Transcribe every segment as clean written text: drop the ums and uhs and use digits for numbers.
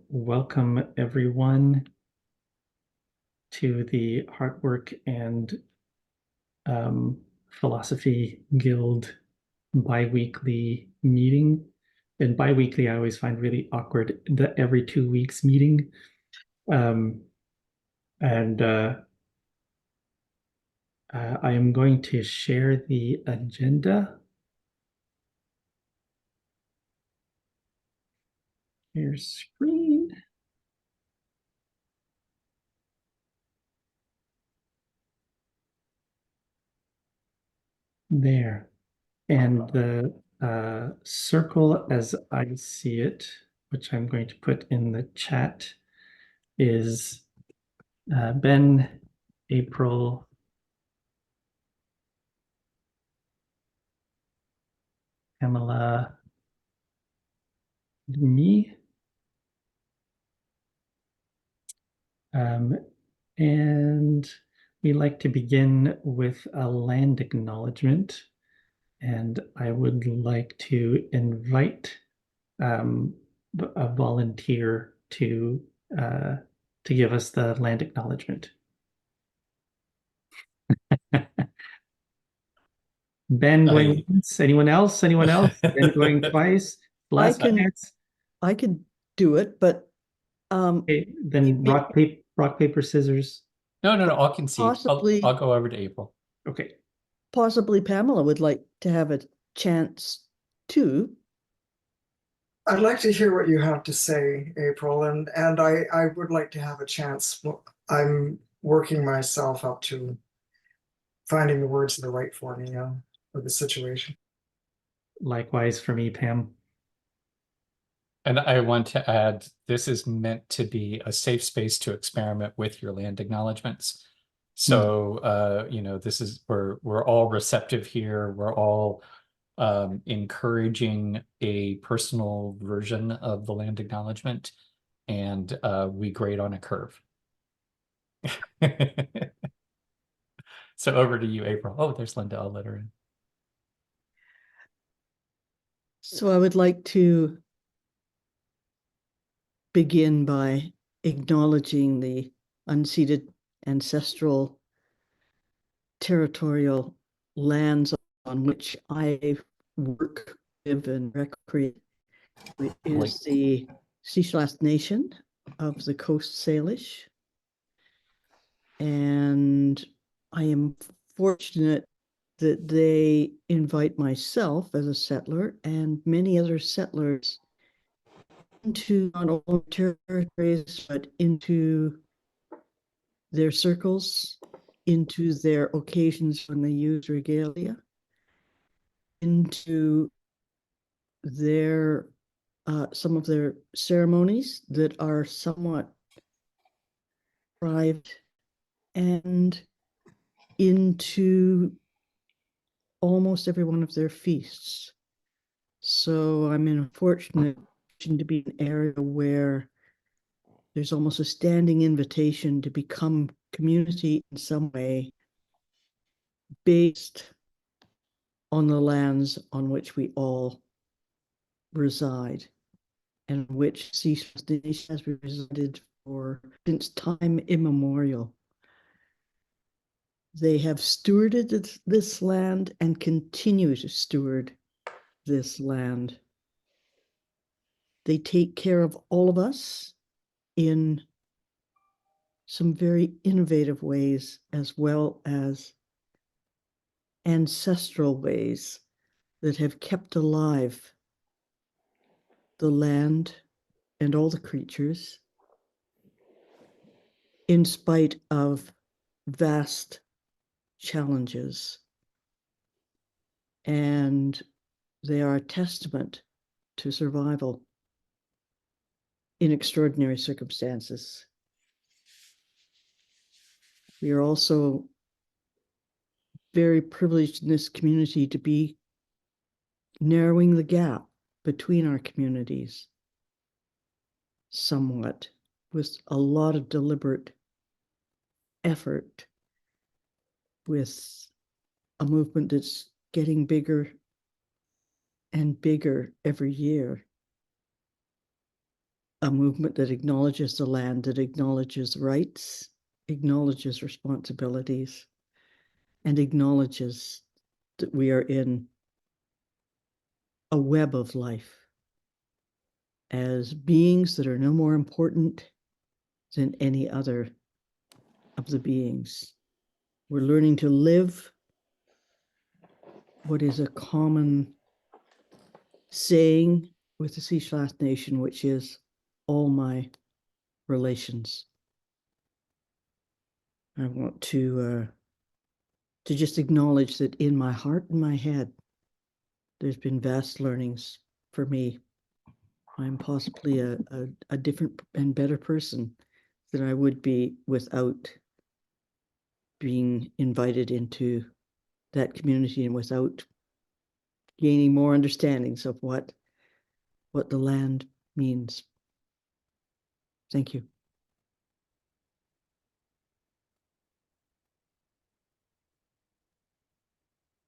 Welcome everyone to the Heartwork and um, Philosophy Guild bi-weekly meeting. And bi-weekly, I always find really awkward, the every 2 weeks meeting. Um, and I am going to share the agenda. Your screen. There. And the circle as I see it, which I'm going to put in the chat, is Ben, April, Pamela, me. Um, and we like to begin with a land acknowledgement. And I would like to invite um, a volunteer uh, to give us the land acknowledgement. Ben going once. Anyone else? Anyone else? Ben going twice. I Last can chance. I can do it, but Okay, then rock, paper, scissors. No, I'll concede. possibly I'll go over to April. Okay. possibly Pamela would like to have a chance too. I'd like to hear what you have to say, April, and I would like to have a chance. I'm working myself up to finding the words that are right for me for the situation. Likewise for me, Pam. And I want to add, this is meant to be a safe space to experiment with your land acknowledgements. So, this is we're all receptive here. We're all encouraging a personal version of the land acknowledgement, and we grade on a curve. So over to you, April. Oh, there's Linda. I'll let her in. So I would like to begin by acknowledging the unceded ancestral territorial lands on which I work, live, and recreate. It is the Sislas Nation of the Coast Salish. And I am fortunate that they invite myself as a settler and many other settlers into not only territories, but into their circles, into their occasions when they use regalia, into their some of their ceremonies that are somewhat private, and into almost every one of their feasts. So I'm in a fortunate position to be in an area where there's almost a standing invitation to become community in some way based on the lands on which we all reside, and which Sislas has resided for since time immemorial. They have stewarded this land and continue to steward this land. They take care of all of us in some very innovative ways, as well as ancestral ways that have kept alive the land and all the creatures in spite of vast challenges. And they are a testament to survival in extraordinary circumstances. We are also very privileged in this community to be narrowing the gap between our communities somewhat, with a lot of deliberate effort, with a movement that's getting bigger and bigger every year. a movement that acknowledges the land, that acknowledges rights, acknowledges responsibilities, and acknowledges that we are in a web of life as beings that are no more important than any other of the beings. We're learning to live what is a common saying with the Sea-Slash Nation, which is all my relations. I want to just acknowledge that in my heart and my head, there's been vast learnings for me. I'm possibly a different and better person than I would be without being invited into that community and without gaining more understandings of what the land means. Thank you.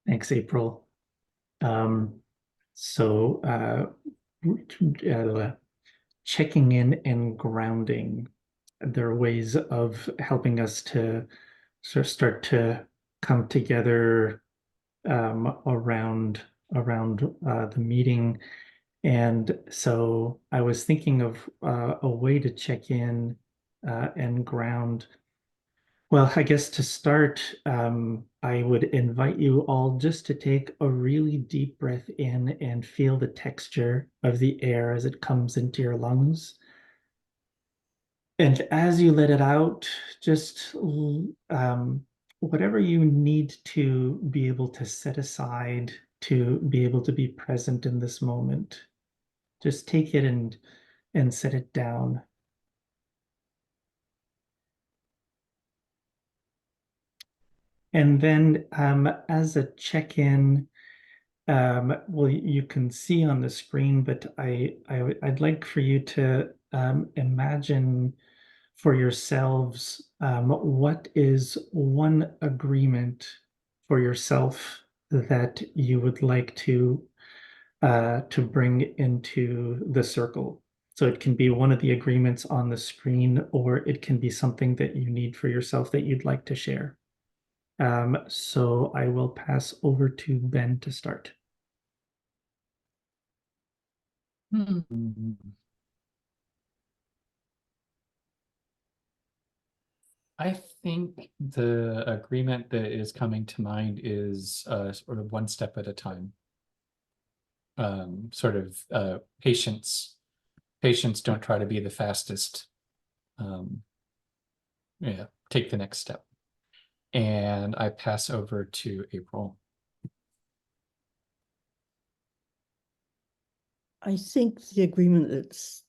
Thanks, April. So checking in and grounding, there are ways of helping us to sort of start to come together around the meeting. And so I was thinking of a way to check in and ground. Well, I guess to start, I would invite you all just to take a really deep breath in and feel the texture of the air as it comes into your lungs. And as you let it out, just whatever you need to be able to set aside to be able to be present in this moment, just take it and set it down. And then as a check-in, well, you can see on the screen, but I'd like for you to imagine for yourselves what is one agreement for yourself that you would like to bring into the circle. So it can be one of the agreements on the screen, or it can be something that you need for yourself that you'd like to share. So I will pass over to Ben to start. I think the agreement that is coming to mind is sort of one step at a time. Sort of patience. Patience, don't try to be the fastest. Yeah, take the next step. And I pass over to April. I think the agreement that's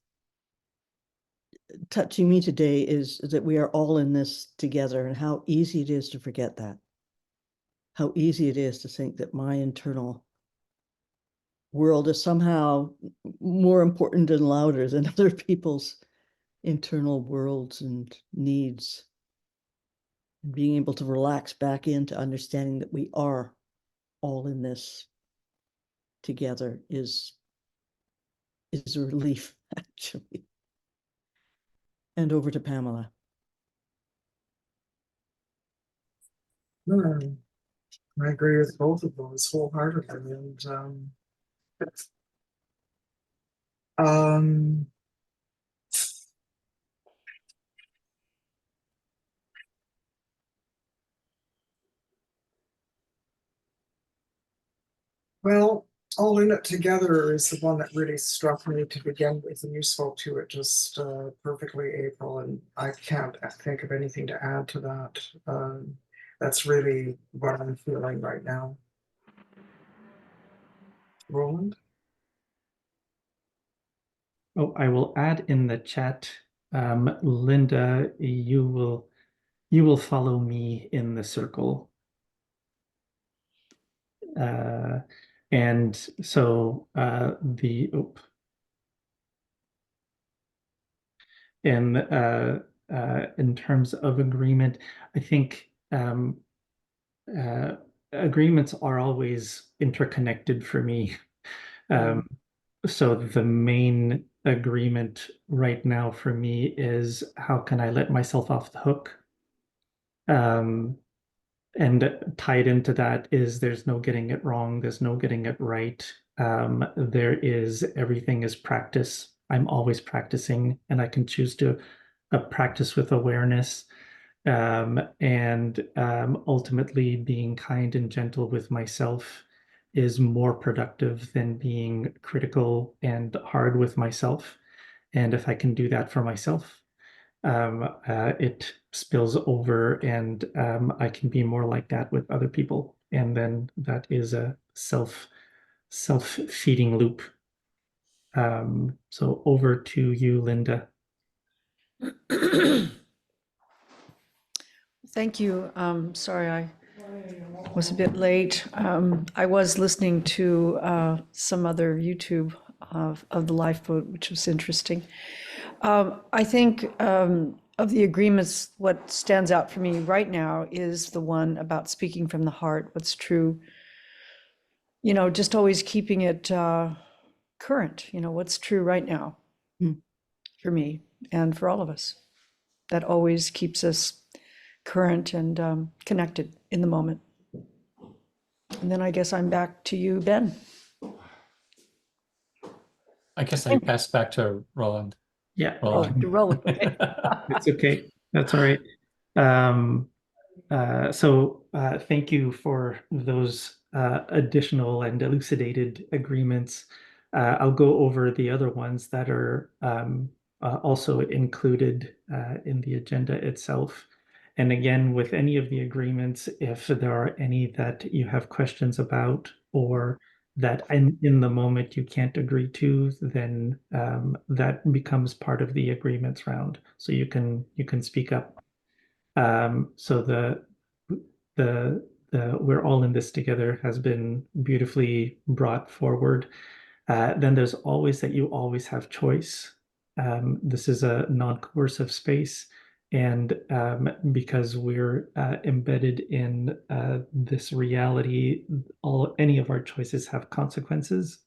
touching me today is that we are all in this together, and how easy it is to forget that. How easy it is to think that my internal world is somehow more important and louder than other people's internal worlds and needs. And being able to relax back into understanding that we are all in this together is a relief, actually. And over to Pamela. I agree with both of those wholeheartedly. Um, well, all in it together is the one that really struck me to begin with, and you spoke to it just perfectly, April, and I can't think of anything to add to that. That's really what I'm feeling right now. Roland? Oh, I will add in the chat, Linda, you will follow me in the circle. And so in terms of agreement, I think agreements are always interconnected for me. So the main agreement right now for me is how can I let myself off the hook? And tied into that is there's no getting it wrong, there's no getting it right. There is everything is practice. I'm always practicing, and I can choose to practice with awareness, and ultimately being kind and gentle with myself is more productive than being critical and hard with myself. And if I can do that for myself, it spills over, and I can be more like that with other people. And then that is a self-feeding loop. So over to you, Linda. Thank you. Sorry, I was a bit late. I was listening to some other YouTube of the Lifeboat, which was interesting. I think of the agreements, what stands out for me right now is the one about speaking from the heart, what's true. Just always keeping it current, what's true right now for me and for all of us. That always keeps us current and connected in the moment. And then I guess I'm back to you, Ben. I guess I pass back to Roland. Yeah, Oh, you're rolling. Okay. it's okay. That's all right. So thank you for those additional and elucidated agreements. I'll go over the other ones that are also included in the agenda itself. And again, with any of the agreements, if there are any that you have questions about or that in the moment you can't agree to, then that becomes part of the agreements round. So you can speak up. So the we're all in this together has been beautifully brought forward. Then there's always that you always have choice. This is a non-coercive space, and because we're embedded in this reality, any of our choices have consequences.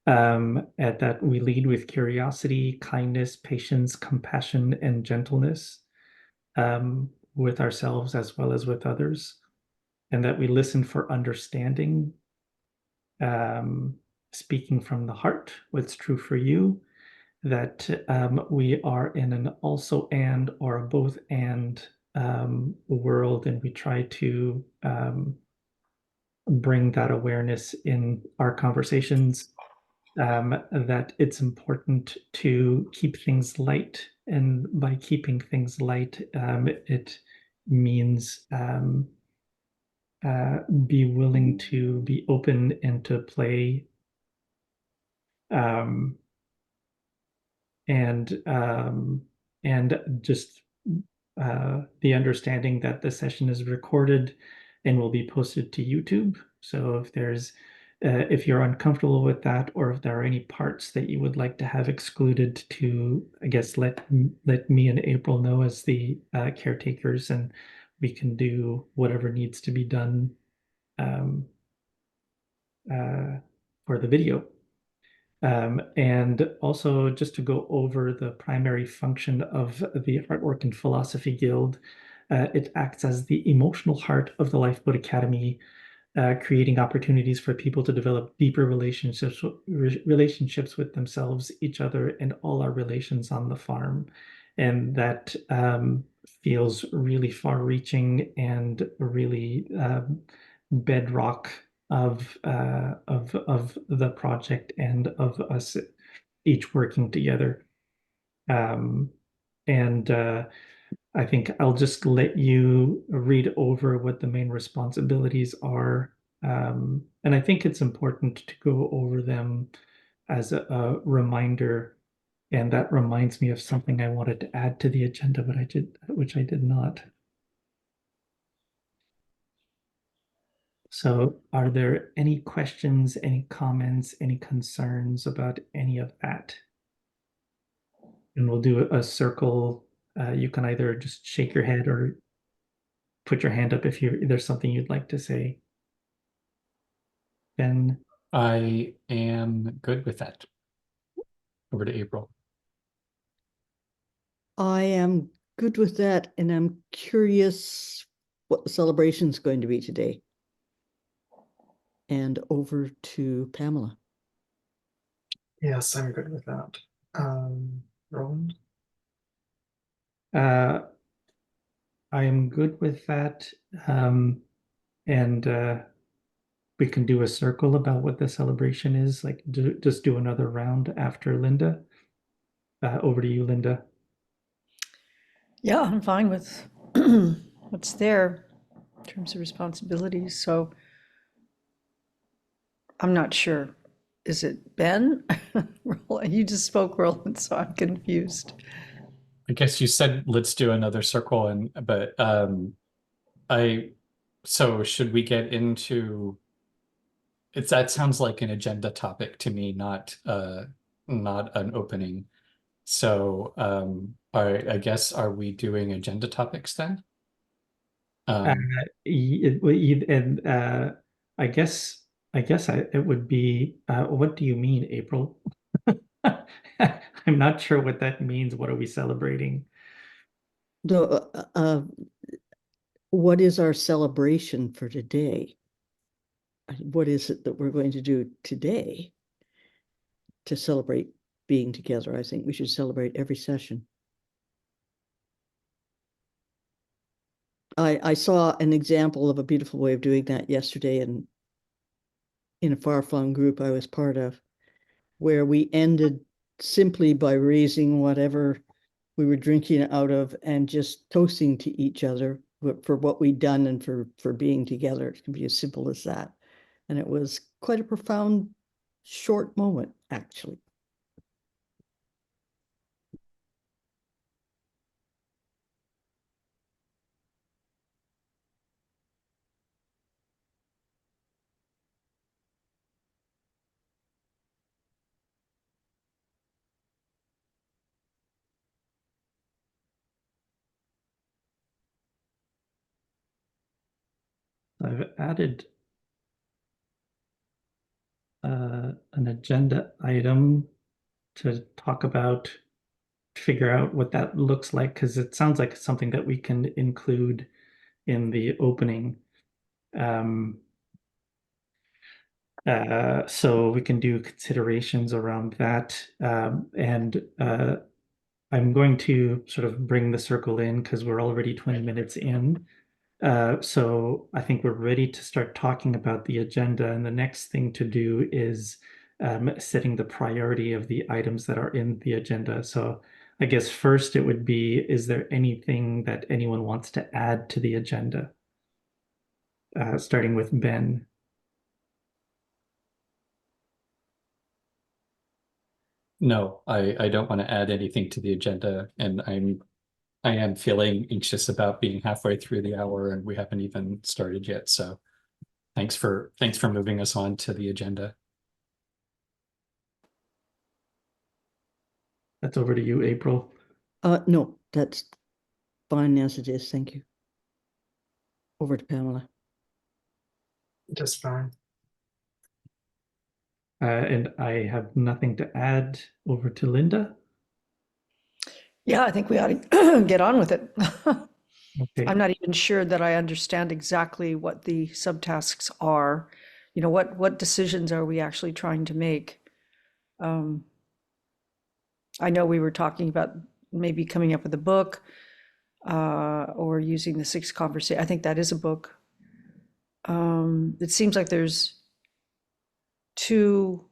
At that we lead with curiosity, kindness, patience, compassion, and gentleness, with ourselves as well as with others, and that we listen for understanding, speaking from the heart, what's true for you, that we are in an also and or a both and world, and we try to bring that awareness in our conversations, that it's important to keep things light. And by keeping things light, it means be willing to be open and to play, um, and um, and just the understanding that the session is recorded and will be posted to YouTube. So if you're uncomfortable with that, or if there are any parts that you would like to have excluded, to, I guess, let me and April know as the caretakers, and we can do whatever needs to be done um, for the video. And also, just to go over the primary function of the Heartwork and Philosophy Guild, it acts as the emotional heart of the Lifeboat Academy, creating opportunities for people to develop deeper relationships with themselves, each other, and all our relations on the farm. And that feels really far-reaching and really bedrock of the project and of us each working together. And I think I'll just let you read over what the main responsibilities are. And I think it's important to go over them as a reminder. And that reminds me of something I wanted to add to the agenda, but which I did not. So are there any questions, any comments, any concerns about any of that? And we'll do a circle. You can either just shake your head or put your hand up if there's something you'd like to say. Ben? I am good with that. over to April. I am good with that, and I'm curious what the celebration's going to be today. And over to Pamela. Yes, I'm good with that. Roland? I am good with that. And we can do a circle about what the celebration is, like just do another round after Linda. Over to you, Linda. Yeah, I'm fine with what's there in terms of responsibilities. So I'm not sure. Is it Ben? You just spoke, Roland, so I'm confused. I guess you said let's do another circle, and but so should we get into that sounds like an agenda topic to me, not not an opening. So I guess are we doing agenda topics then? And I guess it would be. What do you mean, April? I'm not sure what that means. What are we celebrating? What is our celebration for today? What is it that we're going to do today to celebrate being together? I think we should celebrate every session. I saw an example of a beautiful way of doing that yesterday in a far-flung group I was part of, where we ended simply by raising whatever we were drinking out of and just toasting to each other for what we'd done and for being together. It can be as simple as that. And it was quite a profound, short moment, actually. I've added an agenda item to talk about, figure out what that looks like, because it sounds like something that we can include in the opening. So we can do considerations around that. And I'm going to sort of bring the circle in because we're already 20 minutes in. So I think we're ready to start talking about the agenda. And the next thing to do is setting the priority of the items that are in the agenda. So I guess first it would be, is there anything that anyone wants to add to the agenda? Starting with Ben. No, I don't want to add anything to the agenda, and I am feeling anxious about being halfway through the hour and we haven't even started yet. So thanks for moving us on to the agenda. That's over to you, April. No, that's fine as it is. Thank you. Over to Pamela. Just fine. And I have nothing to add. Over to Linda. Yeah, I think we ought to get on with it. Okay. I'm not even sure that I understand exactly what the subtasks are. You know, what decisions are we actually trying to make? I know we were talking about maybe coming up with a book or using the 6 conversation. I think that is a book. It seems like there's two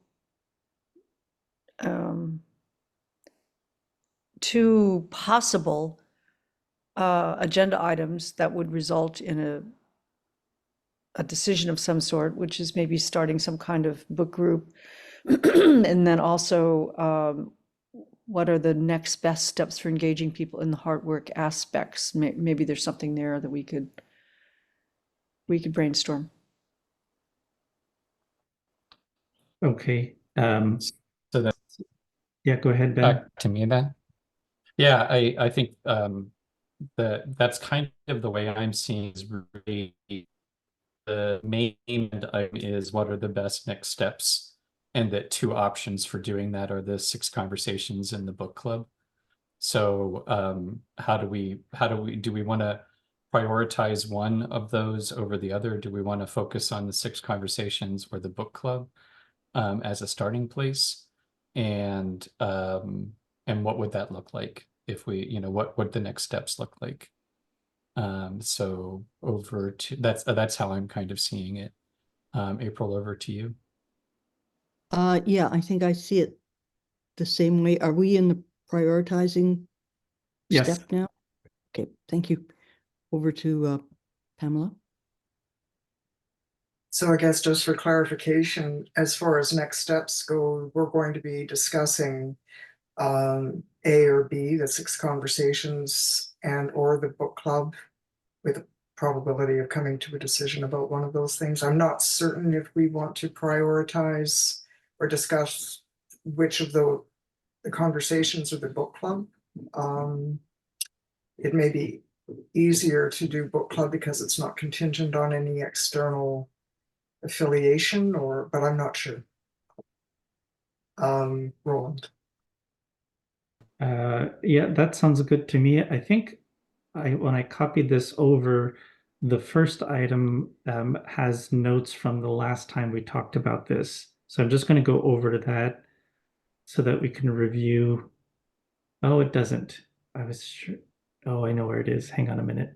possible agenda items that would result in a decision of some sort, which is maybe starting some kind of book group. And then also, what are the next best steps for engaging people in the Heartwork aspects? Maybe there's something there that we could brainstorm. Okay. So then Yeah, go ahead, Ben. back to me then. Yeah, I think that's kind of the way I'm seeing is really the main item is what are the best next steps and that two options for doing that are the 6 conversations in the book club. So do we want to prioritize one of those over the other? Do we want to focus on the 6 conversations or the book club as a starting place? And what would that look like if we, what would the next steps look like? So over to, that's how I'm kind of seeing it. April, over to you. Yeah, I think I see it the same way. Are we in the prioritizing Yes. step now? Okay, thank you. Over to Pamela. So I guess just for clarification, as far as next steps go, we're going to be discussing A or B, the 6 conversations, and or the book club, with a probability of coming to a decision about one of those things. I'm not certain if we want to prioritize or discuss which of the conversations or the book club. It may be easier to do book club because it's not contingent on any external affiliation, but I'm not sure. Roland. Yeah, that sounds good to me. I think when I copied this over, the first item has notes from the last time we talked about this. So I'm just going to go over to that so that we can review. Oh, it doesn't. I was sure. Oh, I know where it is. Hang on a minute.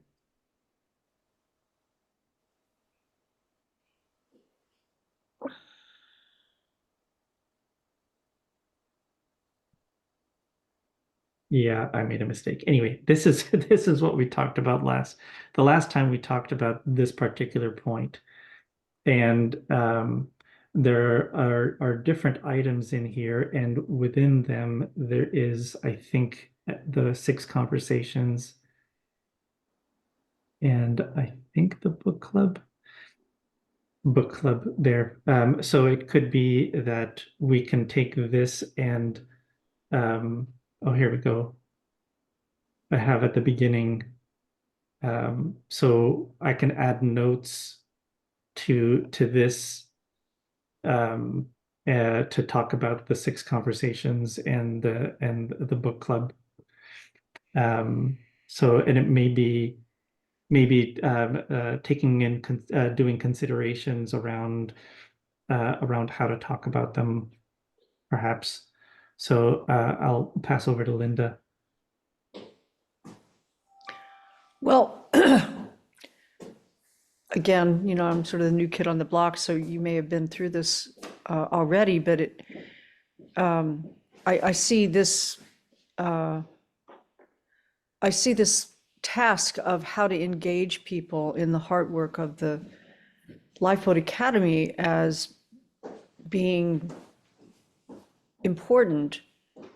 Yeah, I made a mistake. Anyway, this is this is what we talked about the last time we talked about this particular point. And there are different items in here, and within them there is, I think, the 6 conversations, and I think the book club there. So it could be that we can take this and oh, here we go. I have at the beginning, so I can add notes to this to talk about the 6 conversations and the book club. So, and it may be maybe taking in doing considerations around how to talk about them, perhaps. So I'll pass over to Linda. Well, again, I'm sort of the new kid on the block, so you may have been through this already, but I see this task of how to engage people in the hard work of the Lifeboat Academy as being important,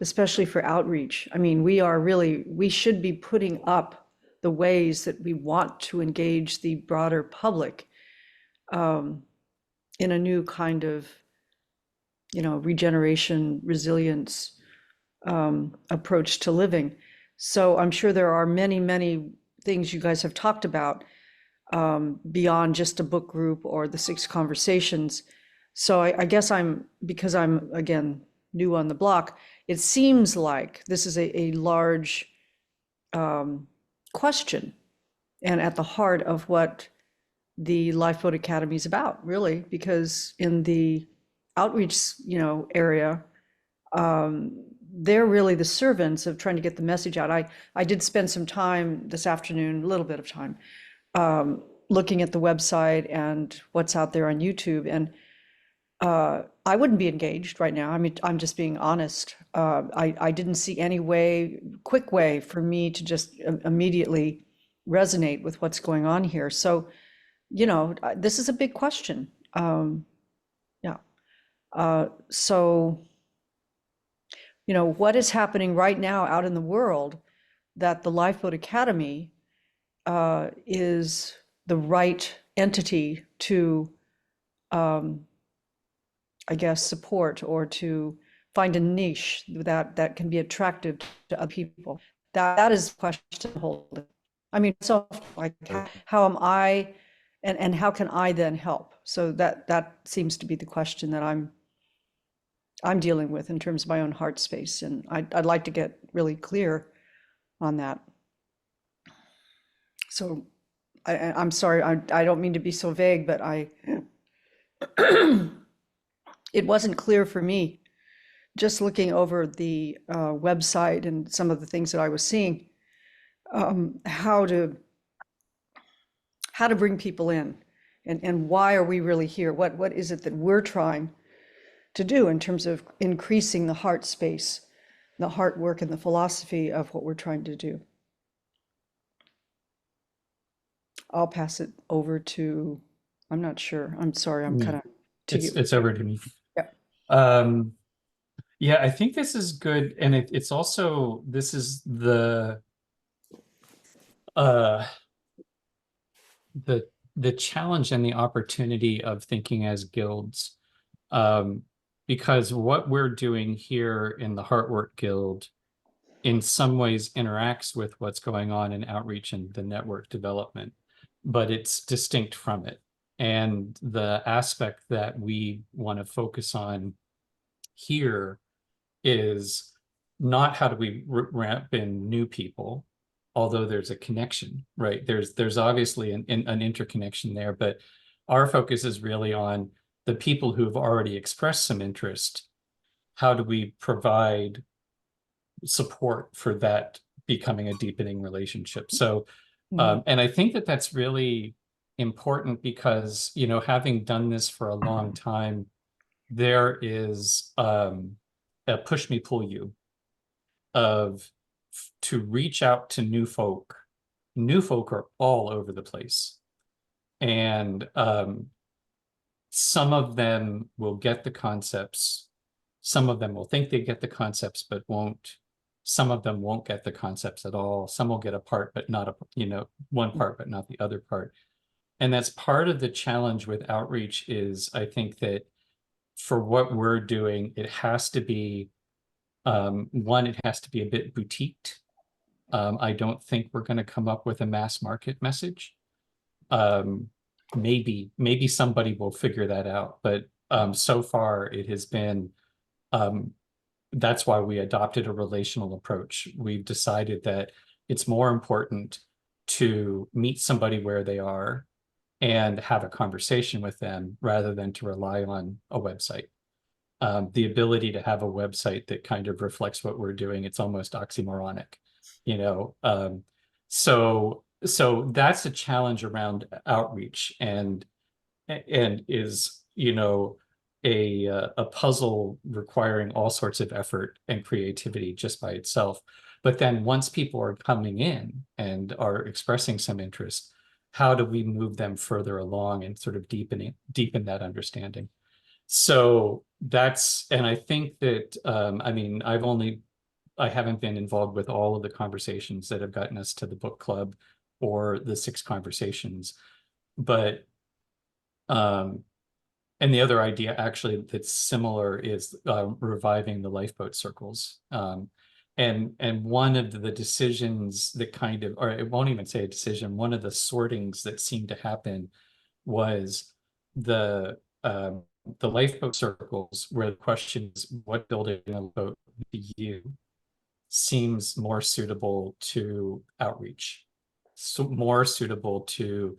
especially for outreach. I mean, we should be putting up the ways that we want to engage the broader public in a new kind of, regeneration, resilience approach to living. So I'm sure there are many, many things you guys have talked about beyond just a book group or the 6 conversations. So I guess because I'm, again, new on the block, it seems like this is a large question and at the heart of what the Lifeboat Academy is about, really, because in the outreach, area, they're really the servants of trying to get the message out. I did spend some time this afternoon, a little bit of time, looking at the website and what's out there on YouTube. And I wouldn't be engaged right now. I mean, I'm just being honest. I didn't see any quick way for me to just immediately resonate with what's going on here. So, this is a big question. Yeah. So, what is happening right now out in the world that the Lifeboat Academy is the right entity to, I guess, support or to find a niche that can be attractive to other people. That is the question holding. I mean, so like, how am I, and how can I then help? So that seems to be the question that I'm I'm dealing with in terms of my own heart space. And I'd like to get really clear on that. So I'm sorry, I don't mean to be so vague, but it wasn't clear for me, just looking over the website and some of the things that I was seeing, how to bring people in, and why are we really here? What is it that we're trying to do in terms of increasing the heart space, the heart work, and the philosophy of what we're trying to do? I'll pass it over to, I'm not sure. I'm sorry, I'm kind of to you. It's over to me. Yeah. Yeah, I think this is good, and it's also, this is the the challenge and the opportunity of thinking as guilds, because what we're doing here in the Heartwork Guild in some ways interacts with what's going on in outreach and the network development, but it's distinct from it. And the aspect that we want to focus on here is not how do we ramp in new people, although there's a connection, right? There's obviously an interconnection there, but our focus is really on the people who have already expressed some interest. How do we provide support for that becoming a deepening relationship? So, and I think that that's really important because, you know, having done this for a long time, there is a push me, pull you of to reach out to new folk. New folk are all over the place. And some of them will get the concepts. Some of them will think they get the concepts, but won't. Some of them won't get the concepts at all. Some will get a part, but not a, you know, one part, but not the other part. And that's part of the challenge with outreach is I think that for what we're doing, it has to be, one, it has to be a bit boutiqued. I don't think we're going to come up with a mass market message. Maybe somebody will figure that out, but so far it has been, that's why we adopted a relational approach. We've decided that it's more important to meet somebody where they are and have a conversation with them rather than to rely on a website. The ability to have a website that kind of reflects what we're doing, it's almost oxymoronic, you know. So that's a challenge around outreach and is, you know, a puzzle requiring all sorts of effort and creativity just by itself. But then once people are coming in and are expressing some interest, how do we move them further along and sort of deepen that understanding? So that's, and I think that, I mean, I haven't been involved with all of the conversations that have gotten us to the book club or the 6 conversations, but, and the other idea actually that's similar is reviving the lifeboat circles. And one of the decisions that kind of, or it won't even say a decision, one of the sortings that seemed to happen was the lifeboat circles, where the question is, what building a boat do you seems more suitable to outreach, so more suitable to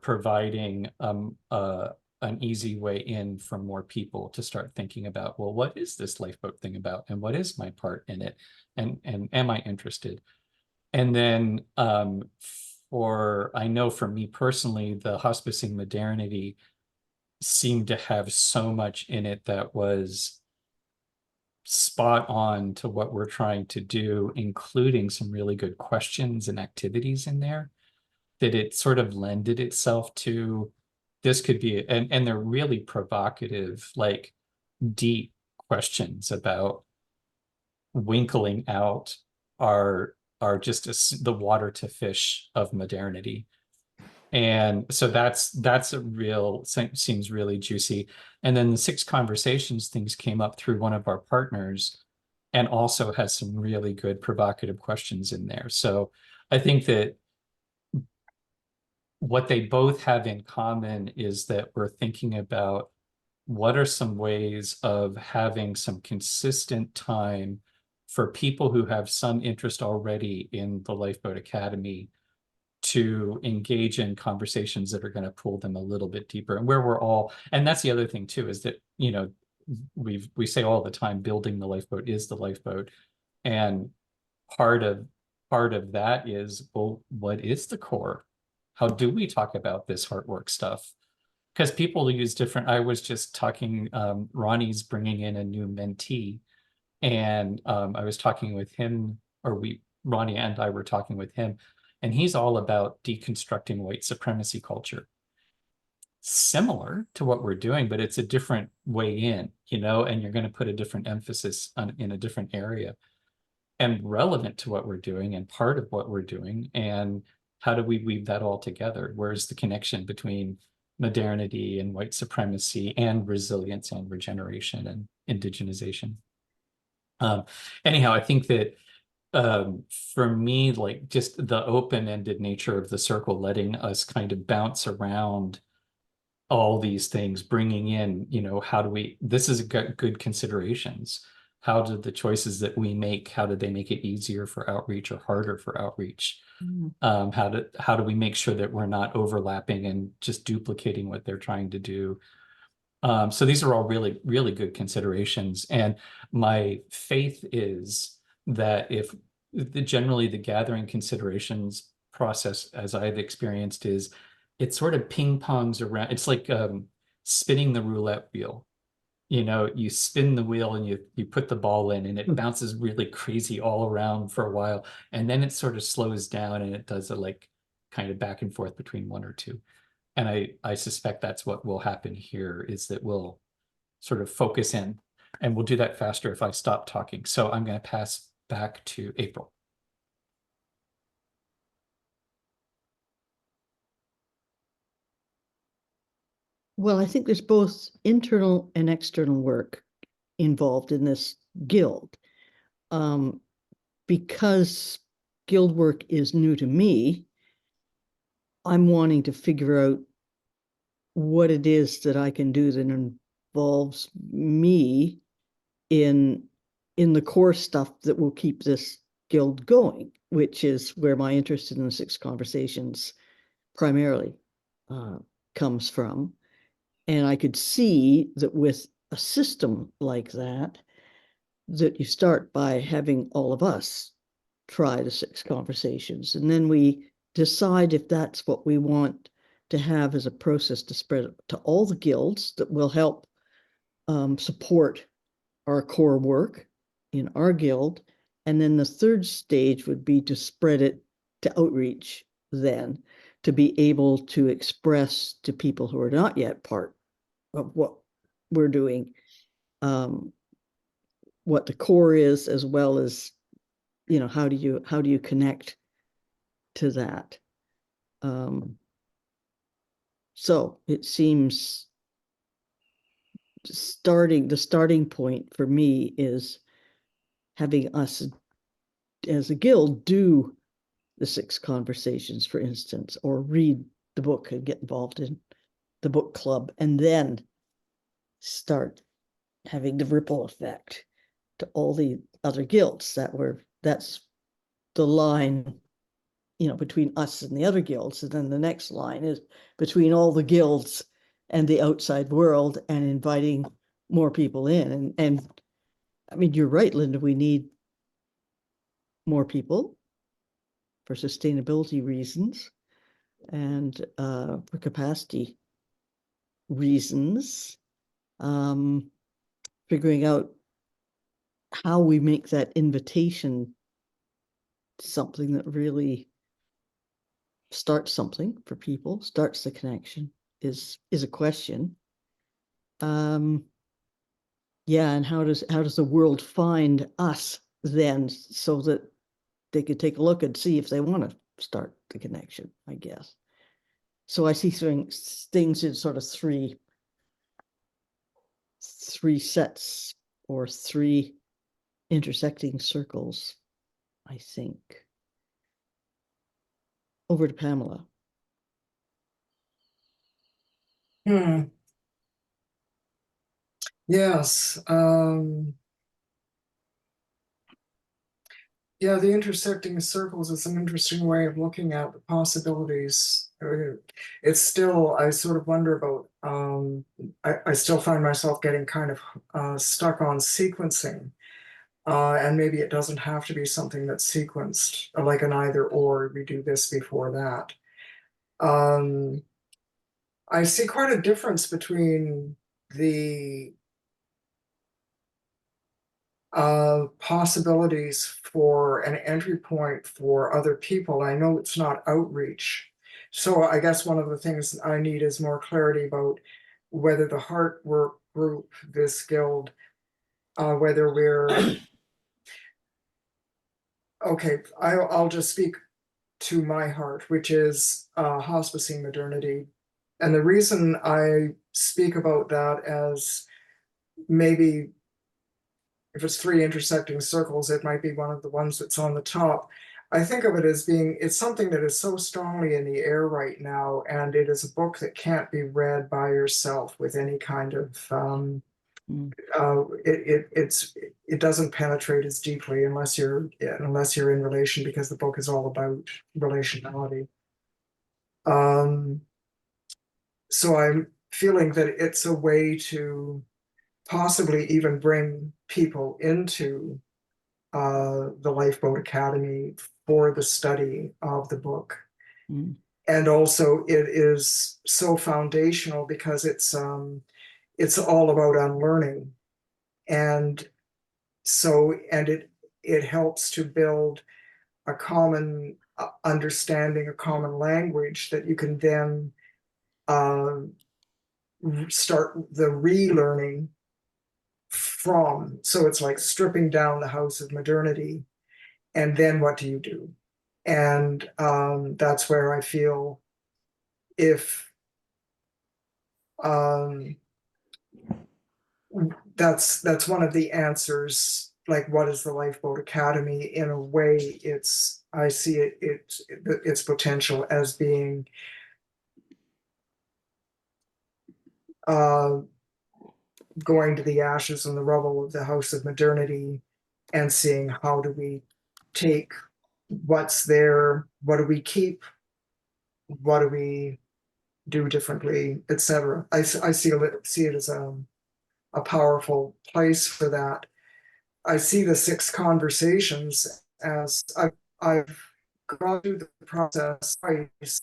providing an easy way in for more people to start thinking about, well, what is this lifeboat thing about, and what is my part in it, and am I interested? And then I know for me personally, the Hospicing Modernity seemed to have so much in it that was spot on to what we're trying to do, including some really good questions and activities in there, that it sort of lended itself to, this could be, and they're really provocative, like deep questions about winkling out our just the water to fish of modernity. And so that's a real, seems really juicy. And then the 6 conversations things came up through one of our partners and also has some really good provocative questions in there. So I think that what they both have in common is that we're thinking about what are some ways of having some consistent time for people who have some interest already in the Lifeboat Academy to engage in conversations that are going to pull them a little bit deeper, and where we're all, and that's the other thing too, is that, you know, we say all the time, building the lifeboat is the lifeboat. And part of that is, well, what is the core? How do we talk about this Heartwork stuff? Because people use different, I was just talking, Ronnie's bringing in a new mentee, and I was talking with him, or Ronnie and I were talking with him, and he's all about deconstructing white supremacy culture. Similar to what we're doing, but it's a different way in, you know, and you're going to put a different emphasis on in a different area, and relevant to what we're doing and part of what we're doing. And how do we weave that all together? Where's the connection between modernity and white supremacy and resilience and regeneration and indigenization? Anyhow, I think that for me, like, just the open-ended nature of the circle, letting us kind of bounce around all these things, bringing in, you know, how do we, this is good considerations. How did the choices that we make, how did they make it easier for outreach or harder for outreach? How do we make sure that we're not overlapping and just duplicating what they're trying to do? So these are all really, really good considerations. And my faith is that if generally the gathering considerations process, as I've experienced, is it sort of ping pongs around. It's like spinning the roulette wheel. You know, you spin the wheel and you put the ball in, and it bounces really crazy all around for a while. And then it sort of slows down and it does a like kind of back and forth between one or two. And I suspect that's what will happen here, is that we'll sort of focus in, and we'll do that faster if I stop talking. So I'm going to pass back to April. Well, I think there's both internal and external work involved in this guild. Because guild work is new to me, I'm wanting to figure out what it is that I can do that involves me in the core stuff that will keep this guild going, which is where my interest in the 6 conversations primarily comes from. And I could see that with a system like that, that you start by having all of us try the 6 conversations, and then we decide if that's what we want to have as a process to spread it to all the guilds that will help support our core work in our guild. And then the third stage would be to spread it to outreach, then to be able to express to people who are not yet part of what we're doing, what the core is, as well as, you know, how do you connect to that? So it seems the starting point for me is having us as a guild do the 6 conversations, for instance, or read the book and get involved in the book club, and then start having the ripple effect to all the other guilds. That's the line, you know, between us and the other guilds. And then the next line is between all the guilds and the outside world, and inviting more people in. And I mean, you're right, Linda, we need more people for sustainability reasons and for capacity reasons. Figuring out how we make that invitation something that really starts something for people, starts the connection, is a question. Yeah, and how does the world find us then, so that they could take a look and see if they want to start the connection, I guess. So I see things in sort of three sets, or 3 intersecting circles, I think. Over to Pamela. Yes. Yeah, the intersecting circles is an interesting way of looking at the possibilities. It's still, I sort of wonder about, I still find myself getting kind of stuck on sequencing. And maybe it doesn't have to be something that's sequenced, like an either or, we do this before that. I see quite a difference between the possibilities for an entry point for other people. I know it's not outreach. So I guess one of the things I need is more clarity about whether the Heartwork group, this guild, whether we're okay. I'll just speak to my heart, which is hospicing modernity. And the reason I speak about that as maybe if it's three intersecting circles, it might be one of the ones that's on the top. I think of it as being, it's something that is so strongly in the air right now, and it is a book that can't be read by yourself with any kind of, it doesn't penetrate as deeply unless you're in relation, because the book is all about relationality. So I'm feeling that it's a way to possibly even bring people into the Lifeboat Academy for the study of the book. And also it is so foundational because it's all about unlearning. And so, and it helps to build a common understanding, a common language that you can then start the relearning from. So it's like stripping down the house of modernity, and then what do you do? And that's where I feel if that's one of the answers, like what is the Lifeboat Academy? In a way, I see its potential as being going to the ashes and the rubble of the house of modernity and seeing how do we take what's there, what do we keep, what do we do differently, etc. I see it as a powerful place for that. I see the 6 conversations as I've gone through the process twice,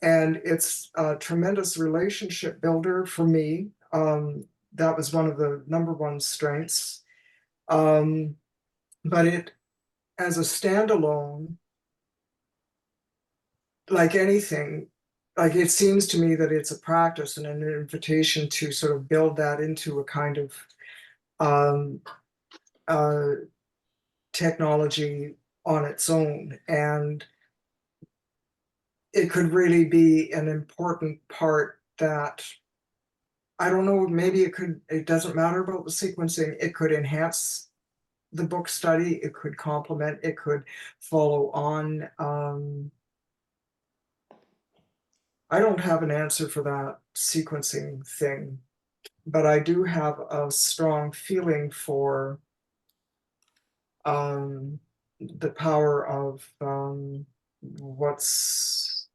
and it's a tremendous relationship builder for me. That was one of the #1 strengths. But it, as a standalone, like anything, like it seems to me that it's a practice and an invitation to sort of build that into a kind of um, uh, technology on its own. And it could really be an important part that, I don't know, maybe it doesn't matter about the sequencing, it could enhance the book study, it could complement, it could follow on. I don't have an answer for that sequencing thing, but I do have a strong feeling for the power of what's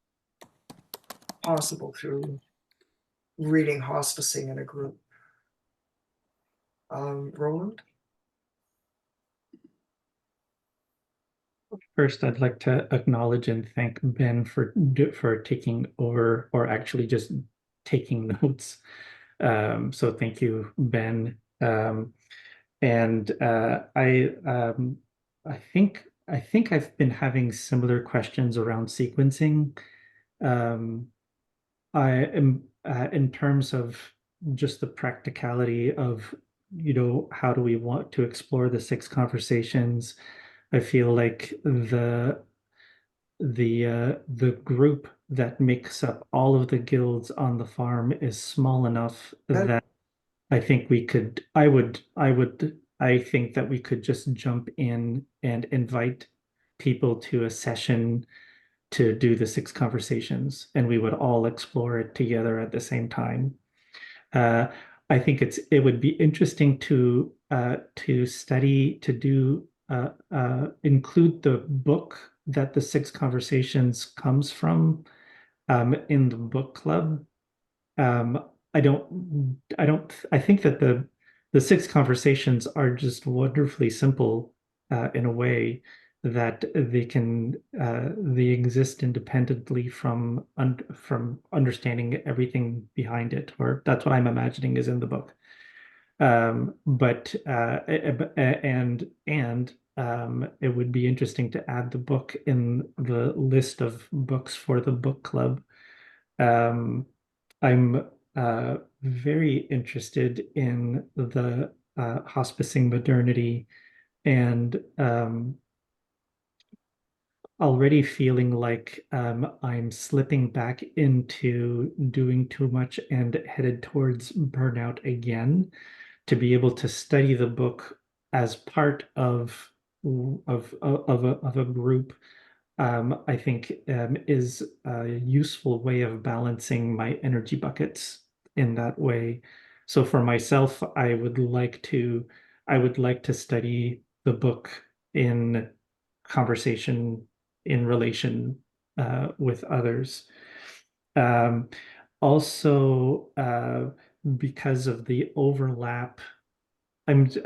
possible through reading hospicing in a group. Roland? First, I'd like to acknowledge and thank Ben for taking over, or actually just taking notes. So thank you, Ben. And I think I've been having similar questions around sequencing. I am in terms of just the practicality of, how do we want to explore the 6 conversations? I feel like the group that makes up all of the guilds on the farm is small enough that I think I think that we could just jump in and invite people to a session to do the 6 conversations, and we would all explore it together at the same time. Uh, I think it would be interesting to study, to do include the book that the Six Conversations comes from in the book club. Um, I think that the Six Conversations are just wonderfully simple in a way that they exist independently from understanding everything behind it, or that's what I'm imagining is in the book. But it would be interesting to add the book in the list of books for the book club. Um, I'm very interested in the hospicing modernity, and already feeling like I'm slipping back into doing too much and headed towards burnout again. To be able to study the book as part of a group, I think is a useful way of balancing my energy buckets in that way. So for myself, I would like to study the book in conversation in relation with others. Um, Also, because of the overlap, we've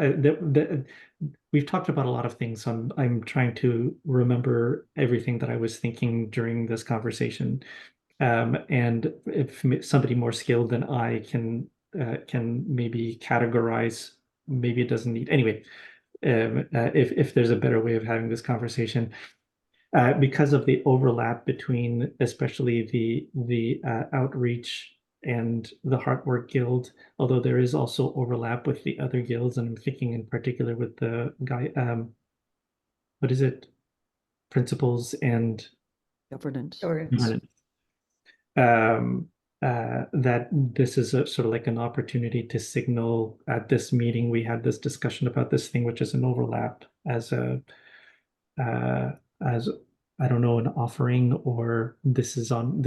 talked about a lot of things. So I'm trying to remember everything that I was thinking during this conversation. And if somebody more skilled than I can maybe categorize, maybe it doesn't need anyway. If there's a better way of having this conversation, because of the overlap between especially the outreach and the Heartwork Guild, although there is also overlap with the other guilds, and I'm thinking in particular with the guy, what is it? Principles and Governance. governance. That this is a sort of like an opportunity to signal at this meeting, we had this discussion about this thing, which is an overlap uh, as I don't know, an offering, or this is on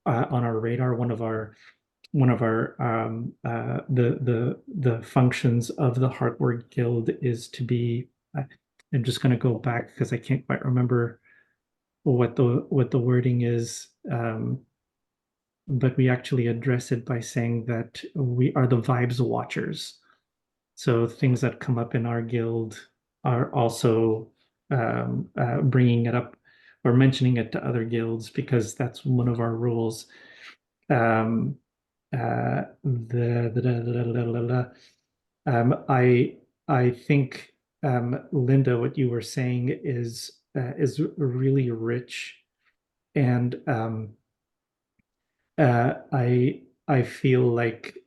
our radar. One of our the functions of the Heartwork Guild is to be. I'm just going to go back because I can't quite remember what the wording is. But we actually address it by saying that we are the vibes watchers. So things that come up in our guild are also bringing it up or mentioning it to other guilds because that's one of our rules. I think Linda, what you were saying is really rich, and I feel like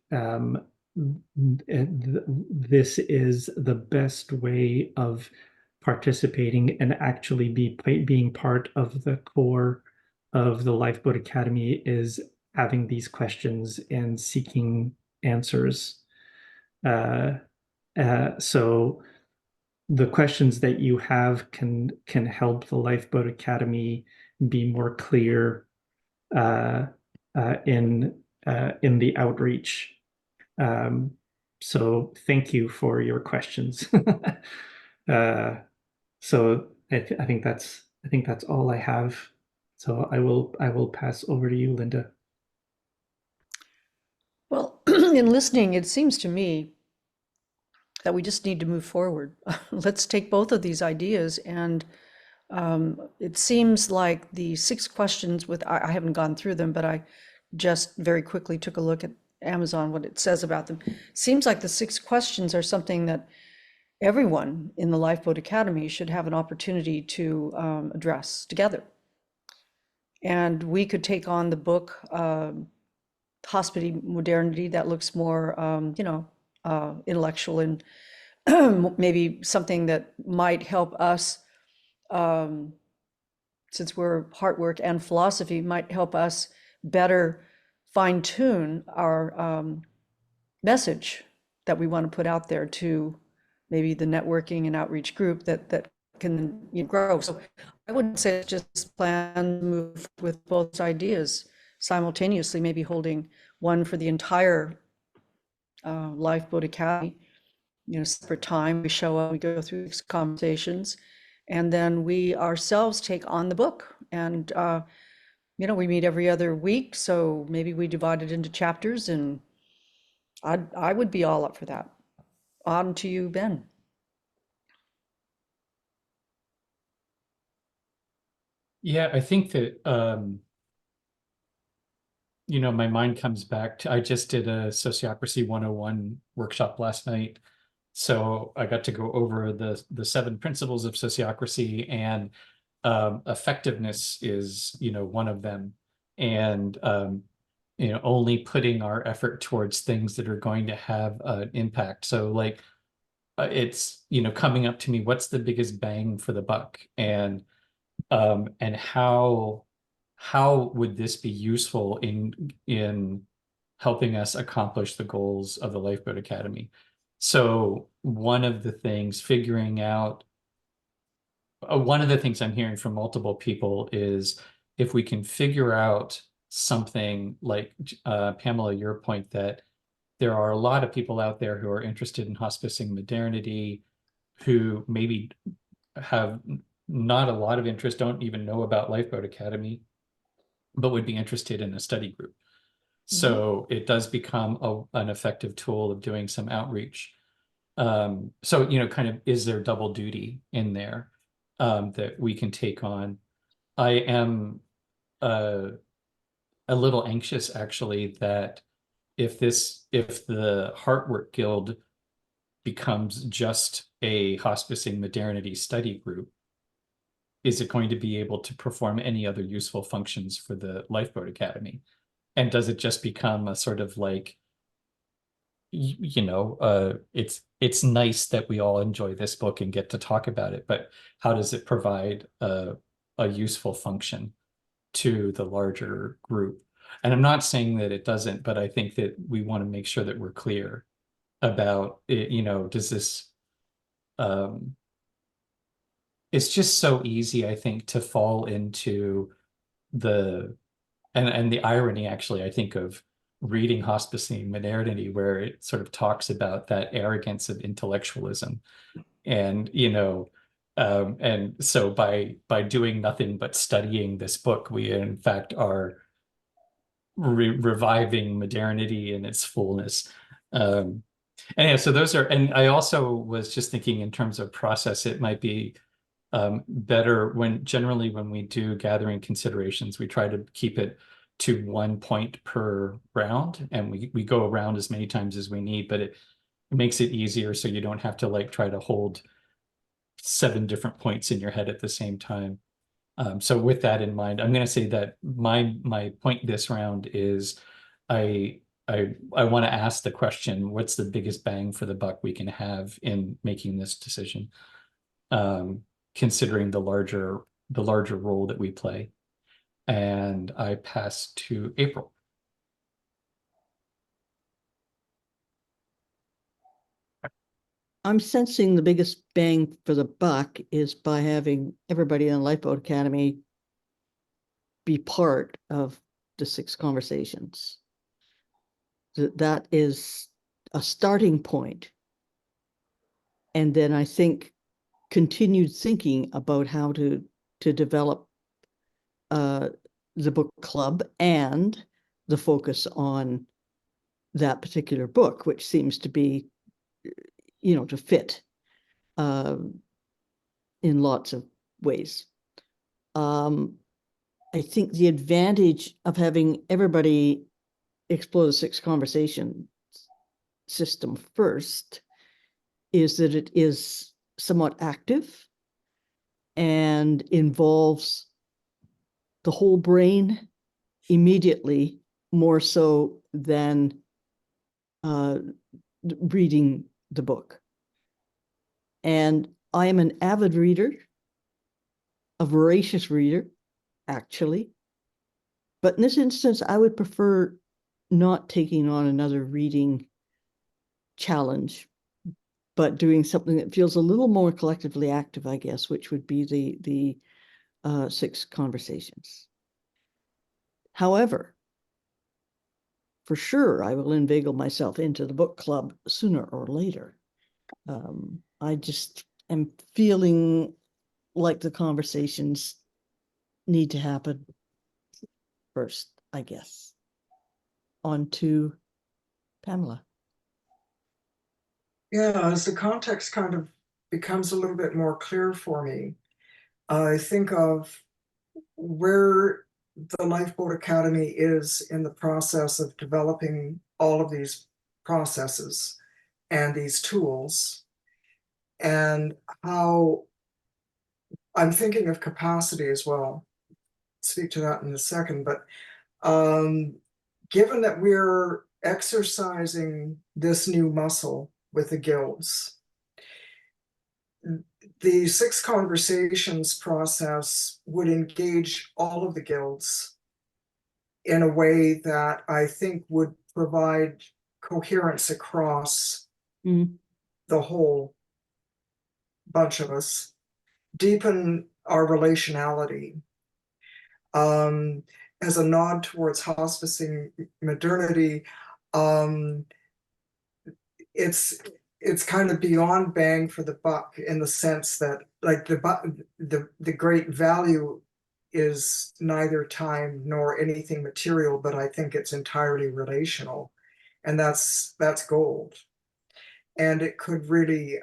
this is the best way of participating and actually being part of the core of the Lifeboat Academy is having these questions and seeking answers. So the questions that you have can help the Lifeboat Academy be more clear uh, in the outreach. So thank you for your questions. So I think that's all I have. So I will pass over to you, Linda. Well, in listening, it seems to me that we just need to move forward. Let's take both of these ideas, and it seems like the 6 questions I haven't gone through them, but I just very quickly took a look at Amazon, what it says about them. Seems like the 6 questions are something that everyone in the Lifeboat Academy should have an opportunity to address together. And we could take on the book, Hospicing Modernity, that looks more, intellectual and maybe something that might help us, since we're Heartwork and philosophy, might help us better fine tune our message that we want to put out there to maybe the networking and outreach group that can grow. So I would say just plan to move with both ideas simultaneously, maybe holding one for the entire Lifeboat Academy, separate time. We show up, we go through these conversations, and then we ourselves take on the book. And, we meet every other week, so maybe we divide it into chapters, and I would be all up for that. On to you, Ben. Yeah, I think that my mind comes back to, I just did a Sociocracy 101 workshop last night. So I got to go over the 7 principles of sociocracy, and effectiveness is, one of them. And only putting our effort towards things that are going to have an impact. So like it's, coming up to me, what's the biggest bang for the buck? And how would this be useful in helping us accomplish the goals of the Lifeboat Academy? So one of the things I'm hearing from multiple people is, if we can figure out something like, Pamela, your point that there are a lot of people out there who are interested in hospicing modernity, who maybe have not a lot of interest, don't even know about Lifeboat Academy, but would be interested in a study group. So it does become an effective tool of doing some outreach. So, kind of, is there double duty in there that we can take on? I am a little anxious, actually, that if the Heartwork Guild becomes just a hospicing modernity study group, is it going to be able to perform any other useful functions for the Lifeboat Academy? And does it just become a sort of like, it's nice that we all enjoy this book and get to talk about it, but how does it provide a useful function to the larger group? And I'm not saying that it doesn't, but I think that we want to make sure that we're clear about it. Does this it's just so easy, I think, to fall into and the irony, actually, I think, of reading Hospicing Modernity, where it sort of talks about that arrogance of intellectualism. And and so by doing nothing but studying this book, we in fact are reviving modernity in its fullness. And yeah, so those are, and I also was just thinking in terms of process, it might be better generally when we do gathering considerations, we try to keep it to 1 point per round, and we go around as many times as we need, but it makes it easier, so you don't have to like try to hold 7 different points in your head at the same time. So with that in mind, I'm going to say that my point this round is, I want to ask the question, what's the biggest bang for the buck we can have in making this decision, considering the larger role that we play. And I pass to April. I'm sensing the biggest bang for the buck is by having everybody in Lifeboat Academy be part of the 6 conversations. That is a starting point. And then I think continued thinking about how to develop the book club and the focus on that particular book, which seems to be, to fit in lots of ways. I think the advantage of having everybody explore the 6 conversation system first is that it is somewhat active and involves the whole brain immediately, more so than reading the book. And I am an avid reader, a voracious reader, actually. But in this instance, I would prefer not taking on another reading challenge, but doing something that feels a little more collectively active, I guess, which would be the 6 conversations. However, for sure I will inveigle myself into the book club sooner or later. I just am feeling like the conversations need to happen first, I guess. On to Pamela. Yeah, as the context kind of becomes a little bit more clear for me, I think of where the Lifeboat Academy is in the process of developing all of these processes and these tools, and how I'm thinking of capacity as well. Speak to that in a second, but given that we're exercising this new muscle with the guilds, the 6 conversations process would engage all of the guilds in a way that I think would provide coherence across the whole bunch of us, deepen our relationality. As a nod towards hospicing modernity, it's kind of beyond bang for the buck in the sense that, like, the great value is neither time nor anything material, but I think it's entirely relational, and that's gold. And it could really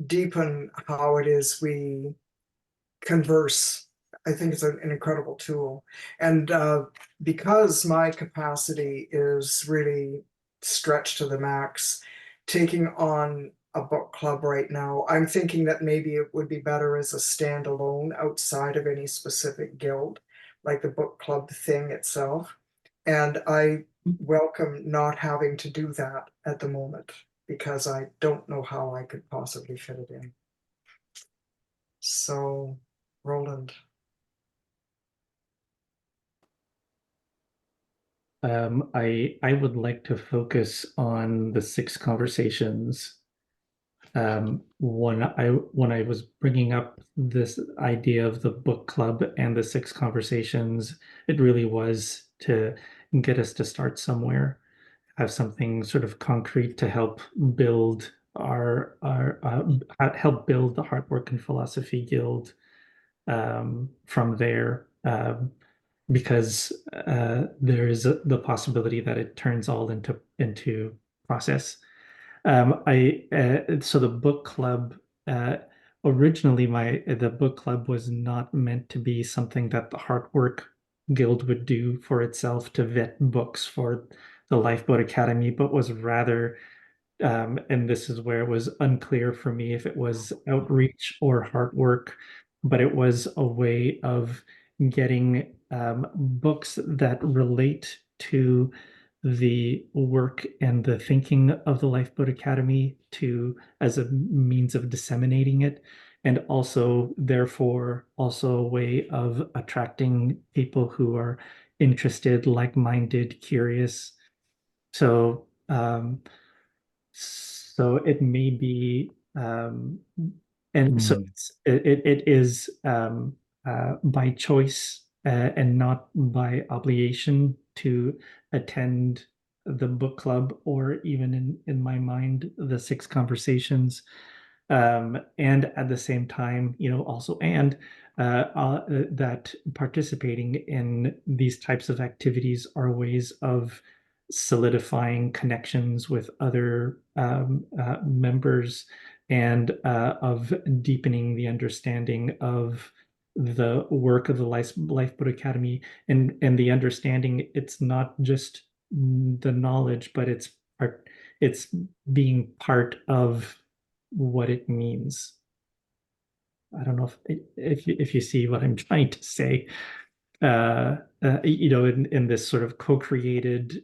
deepen how it is we converse. I think it's an incredible tool. And because my capacity is really stretched to the max, taking on a book club right now, I'm thinking that maybe it would be better as a standalone outside of any specific guild, like the book club thing itself. And I welcome not having to do that at the moment, because I don't know how I could possibly fit it in. So, Roland. I would like to focus on the 6 conversations. When I was bringing up this idea of the book club and the 6 conversations, it really was to get us to start somewhere, have something sort of concrete to help build help build the Heartwork and Philosophy Guild from there. Because there is the possibility that it turns all into process. So the book club, originally the book club was not meant to be something that the Heartwork Guild would do for itself to vet books for the Lifeboat Academy, but was rather, and this is where it was unclear for me if it was outreach or hard work, but it was a way of getting books that relate to the work and the thinking of the Lifeboat Academy to as a means of disseminating it, and also therefore also a way of attracting people who are interested, like-minded, curious. So so it may be, and so it is by choice and not by obligation to attend the book club, or even in my mind, the 6 conversations. And at the same time, also, and that participating in these types of activities are ways of solidifying connections with other members, and of deepening the understanding of the work of the Lifeboat Academy, and the understanding it's not just the knowledge, but it's being part of what it means. I don't know if you see what I'm trying to say. In this sort of co-created,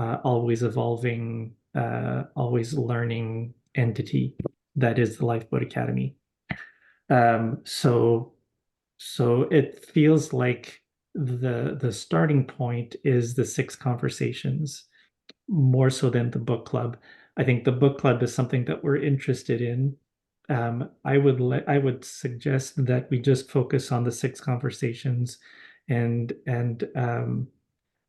always evolving, always learning entity that is the Lifeboat Academy. So it feels like the starting point is the 6 conversations, more so than the book club. I think the book club is something that we're interested in. I would suggest that we just focus on the 6 conversations, and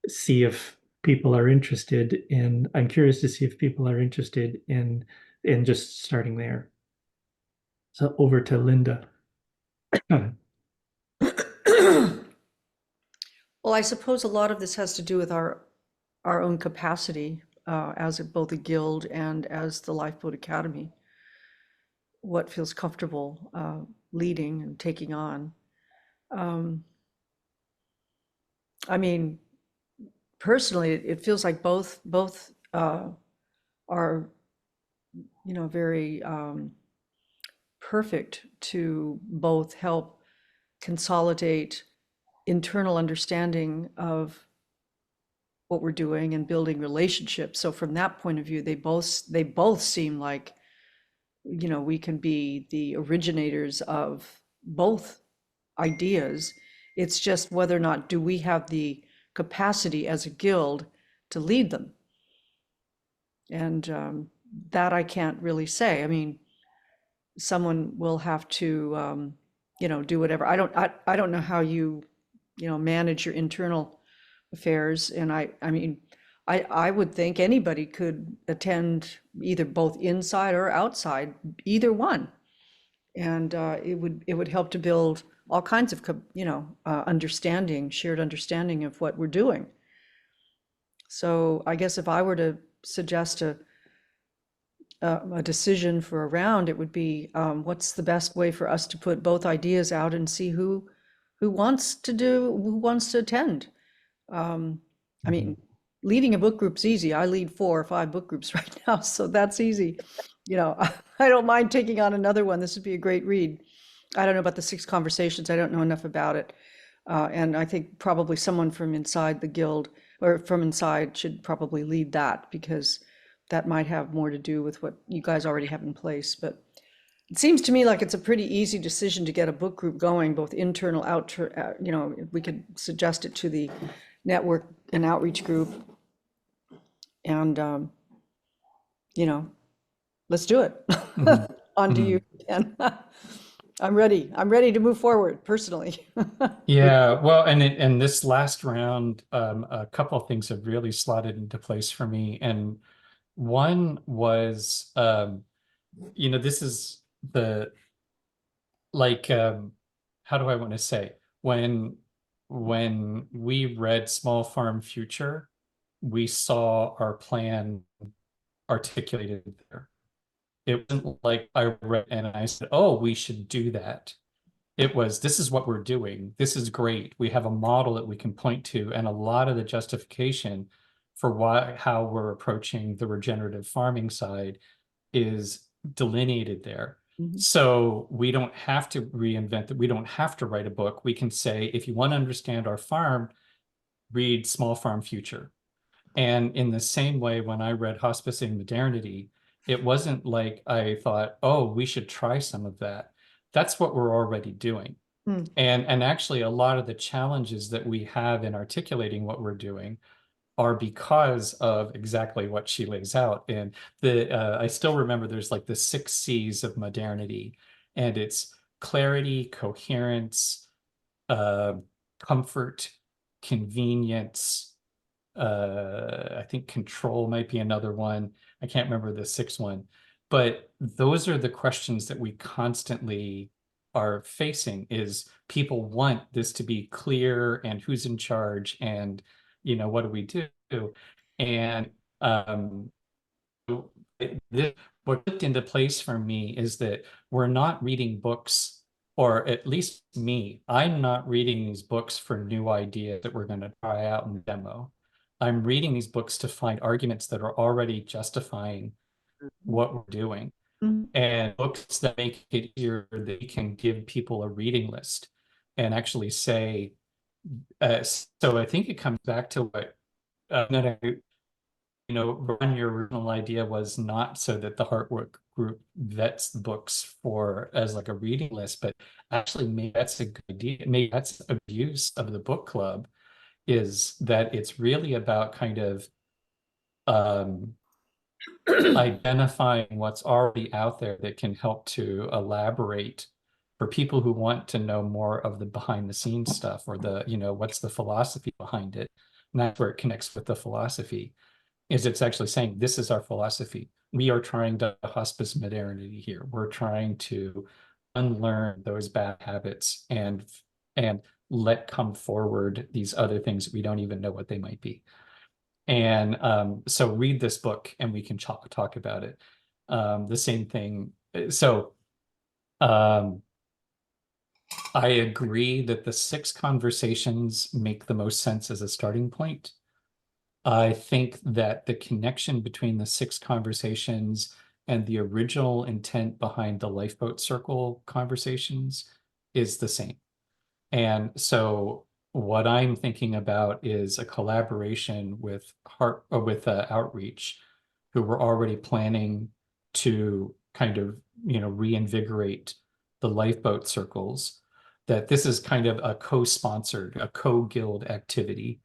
see if people are interested in, I'm curious to see if people are interested in just starting there. So over to Linda. Well, I suppose a lot of this has to do with our own capacity as both a guild and as the Lifeboat Academy. What feels comfortable leading and taking on. I mean, personally, it feels like both are, you know, very perfect to both help consolidate internal understanding of what we're doing and building relationships. So from that point of view, they both seem like, you know, we can be the originators of both ideas. It's just whether or not do we have the capacity as a guild to lead them. And that I can't really say. I mean, someone will have to, you know, do whatever. I don't know how you know, manage your internal affairs. And I mean, I would think anybody could attend either both inside or outside, either one. And it would help to build all kinds of, you know, understanding, shared understanding of what we're doing. So I guess if I were to suggest a decision for a round, it would be what's the best way for us to put both ideas out and see who wants to attend. I mean, leading a book group's easy. I lead 4 or 5 book groups right now, so that's easy. You know, I don't mind taking on another one. This would be a great read. I don't know about the 6 conversations. I don't know enough about it. And I think probably someone from inside the guild or from inside should probably lead that, because that might have more to do with what you guys already have in place. But it seems to me like it's a pretty easy decision to get a book group going, both internal, out, you know, we could suggest it to the network and outreach group. And, you know, let's do it. On to you, Ken. I'm ready to move forward personally. Yeah, well, and this last round, a couple of things have really slotted into place for me. And one was, you know, this is the, like, how do I want to say? When we read Small Farm Future, we saw our plan articulated there. It wasn't like I read and I said, oh, we should do that. It was, this is what we're doing. This is great. We have a model that we can point to, and a lot of the justification for how we're approaching the regenerative farming side is delineated there. So we don't have to reinvent it. We don't have to write a book. We can say, if you want to understand our farm, read Small Farm Future. And in the same way, when I read Hospicing Modernity, it wasn't like I thought, oh, we should try some of that. That's what we're already doing. And actually, a lot of the challenges that we have in articulating what we're doing are because of exactly what she lays out. And I still remember there's like the 6 C's of modernity, and it's clarity, coherence, comfort, convenience. I think control might be another one. I can't remember the 6th one, but those are the questions that we constantly are facing. Is people want this to be clear, and who's in charge, and you know, what do we do? And what clicked into place for me is that we're not reading books, or at least me, I'm not reading these books for new ideas that we're going to try out and demo. I'm reading these books to find arguments that are already justifying what we're doing. And books that make it easier that we can give people a reading list and actually say, so I think it comes back to what, you know, Ron, your original idea was not so that the Heartwork group vets books for as like a reading list, but actually maybe that's a good idea. Maybe that's abuse of the book club, is that it's really about kind of identifying what's already out there that can help to elaborate for people who want to know more of the behind the scenes stuff, or the, you know, what's the philosophy behind it. and that's where it connects with the philosophy, is it's actually saying, this is our philosophy. We are trying to hospice modernity here. We're trying to unlearn those bad habits and let come forward these other things that we don't even know what they might be. And so read this book and we can talk about it. The same thing. So I agree that the 6 conversations make the most sense as a starting point. I think that the connection between the 6 conversations and the original intent behind the Lifeboat Circle conversations is the same. And so what I'm thinking about is a collaboration with Outreach, who were already planning to kind of, reinvigorate the Lifeboat Circles, that this is kind of a co-sponsored, a co-guild activity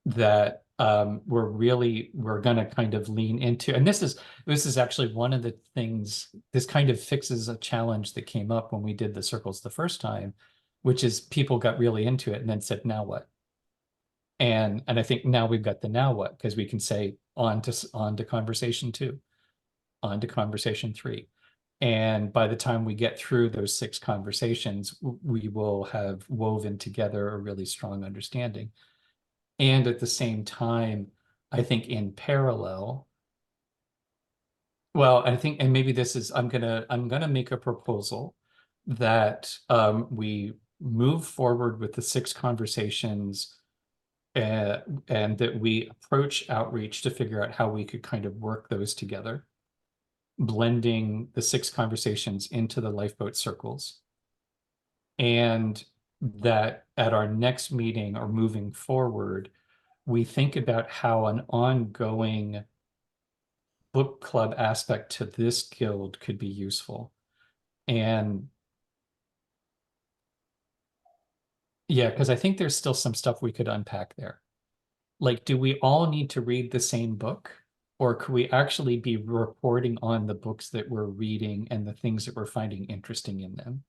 that we're going to kind of lean into. And this is actually one of the things, this kind of fixes a challenge that came up when we did the circles the first time, which is people got really into it and then said, now what? And I think now we've got the now what, because we can say on to conversation 2, on to conversation 3. And by the time we get through those 6 conversations, we will have woven together a really strong understanding. And at the same time, I think in parallel, well, I think, and maybe this is, I'm gonna make a proposal that we move forward with the 6 conversations, and that we approach Outreach to figure out how we could kind of work those together, blending the 6 conversations into the Lifeboat Circles. And that at our next meeting or moving forward, we think about how an ongoing book club aspect to this guild could be useful. And yeah, because I think there's still some stuff we could unpack there. Like, do we all need to read the same book? Or could we actually be reporting on the books that we're reading and the things that we're finding interesting in them?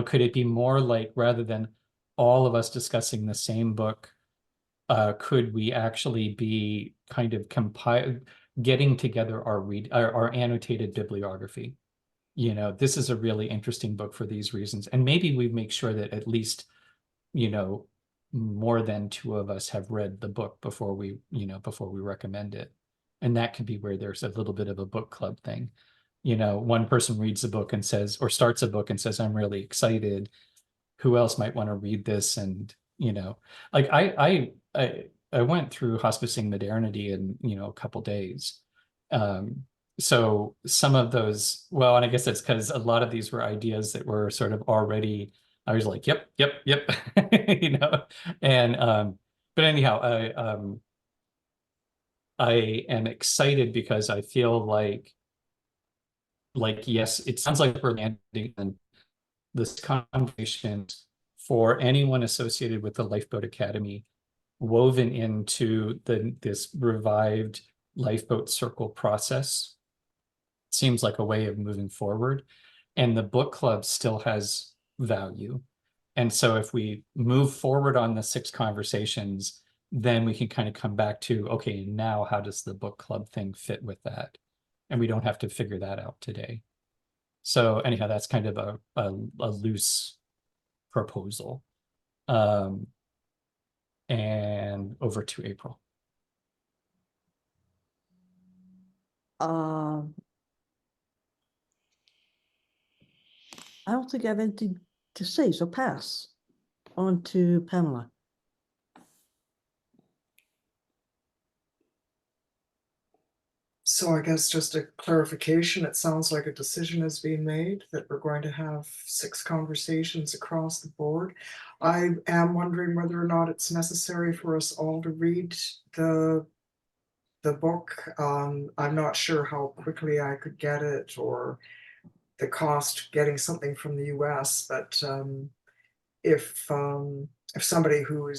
Could it be more like, rather than all of us discussing the same book, could we actually be kind of getting together our annotated bibliography? This is a really interesting book for these reasons. And maybe we make sure that at least, more than 2 of us have read the book before we recommend it. And that could be where there's a little bit of a book club thing. One person reads a book and says, or starts a book and says, I'm really excited. Who else might want to read this? And, like I went through Hospicing Modernity in, a couple days. So some of those, well, and I guess that's because a lot of these were ideas that were sort of already, I was like, yep. And but anyhow, I am excited because I feel like yes, it sounds like we're landing on this conversation for anyone associated with the Lifeboat Academy, woven into this revived Lifeboat Circle process. Seems like a way of moving forward. And the book club still has value. And so if we move forward on the 6 conversations, then we can kind of come back to, okay, now how does the book club thing fit with that? And we don't have to figure that out today. So anyhow, that's kind of a loose proposal. And over to April. I don't think I have anything to say, so pass on to Pamela. So I guess just a clarification, it sounds like a decision has been made that we're going to have 6 conversations across the board. I am wondering whether or not it's necessary for us all to read the book. I'm not sure how quickly I could get it, or the cost getting something from the US, but if somebody who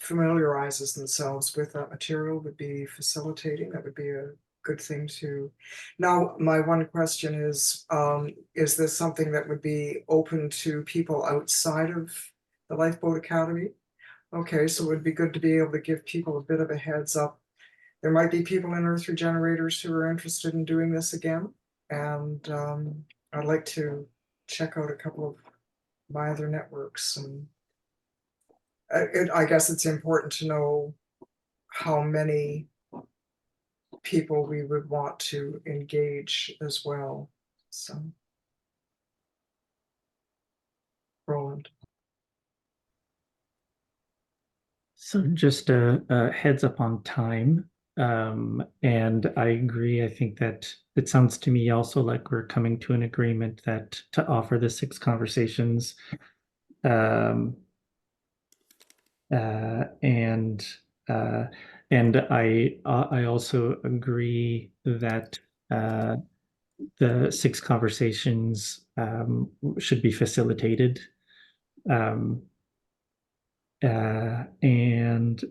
familiarizes themselves with that material would be facilitating, that would be a good thing to. Now, my one question is this something that would be open to people outside of the Lifeboat Academy? Okay, so it would be good to be able to give people a bit of a heads up. There might be people in Earth Regenerators who are interested in doing this again. And I'd like to check out a couple of my other networks. And I guess it's important to know how many people we would want to engage as well. So, Roland. So just a heads up on time. And I agree. I think that it sounds to me also like we're coming to an agreement that to offer the 6 conversations. Um, and I also agree that the 6 conversations should be facilitated. Um, and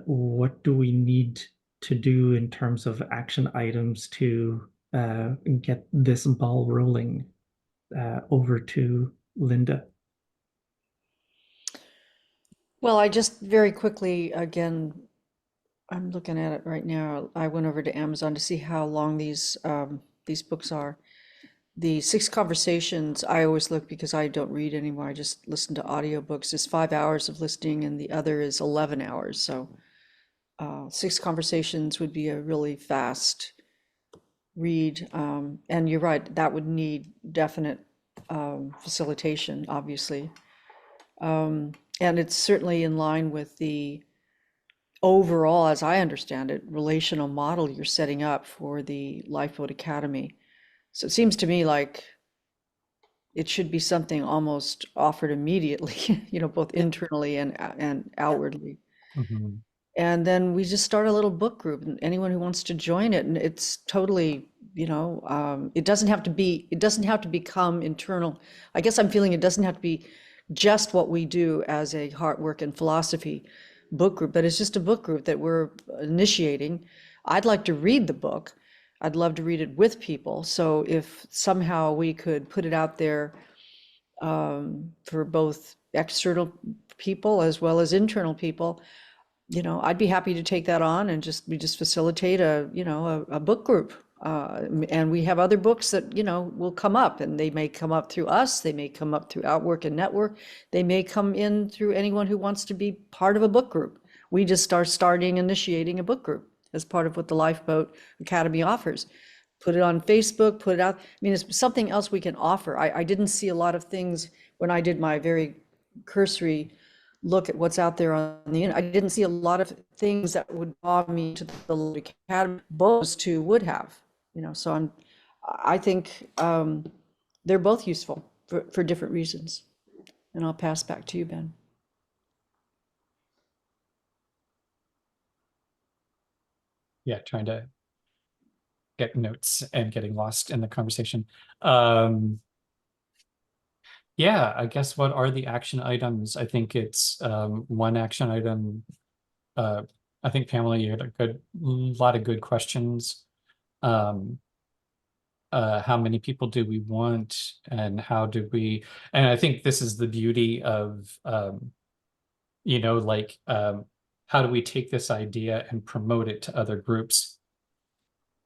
what do we need to do in terms of action items to get this ball rolling? Over to Linda. Well, I just very quickly, again, I'm looking at it right now. I went over to Amazon to see how long these books are. The 6 conversations, I always look because I don't read anymore. I just listen to audiobooks. It's 5 hours of listening, and the other is 11 hours. So 6 conversations would be a really fast read. And you're right, that would need definite facilitation, obviously. And it's certainly in line with the overall, as I understand it, relational model you're setting up for the Lifeboat Academy. So it seems to me like it should be something almost offered immediately, both internally and outwardly. Mhm. And then we just start a little book group, and anyone who wants to join it, and it's totally, it doesn't have to become internal. I guess I'm feeling it doesn't have to be just what we do as a Heartwork and Philosophy book group, but it's just a book group that we're initiating. I'd like to read the book. I'd love to read it with people. So if somehow we could put it out there for both external people as well as internal people, I'd be happy to take that on and we just facilitate a book group. And we have other books that, will come up, and they may come up through us, they may come up through Outwork and Network, they may come in through anyone who wants to be part of a book group. We just initiating a book group as part of what the Lifeboat Academy offers. Put it on Facebook, put it out. I mean, it's something else we can offer. I didn't see a lot of things when I did my very cursory look at what's out there on the internet. I didn't see a lot of things that would draw me to the Academy. Those two would have, so I think they're both useful for different reasons. And I'll pass back to you, Ben. Yeah, trying to get notes and getting lost in the conversation. Yeah, I guess what are the action items? I think it's one action item. I think Pamela, you had a lot of good questions. How many people do we want, and how do we? And I think this is the beauty of how do we take this idea and promote it to other groups?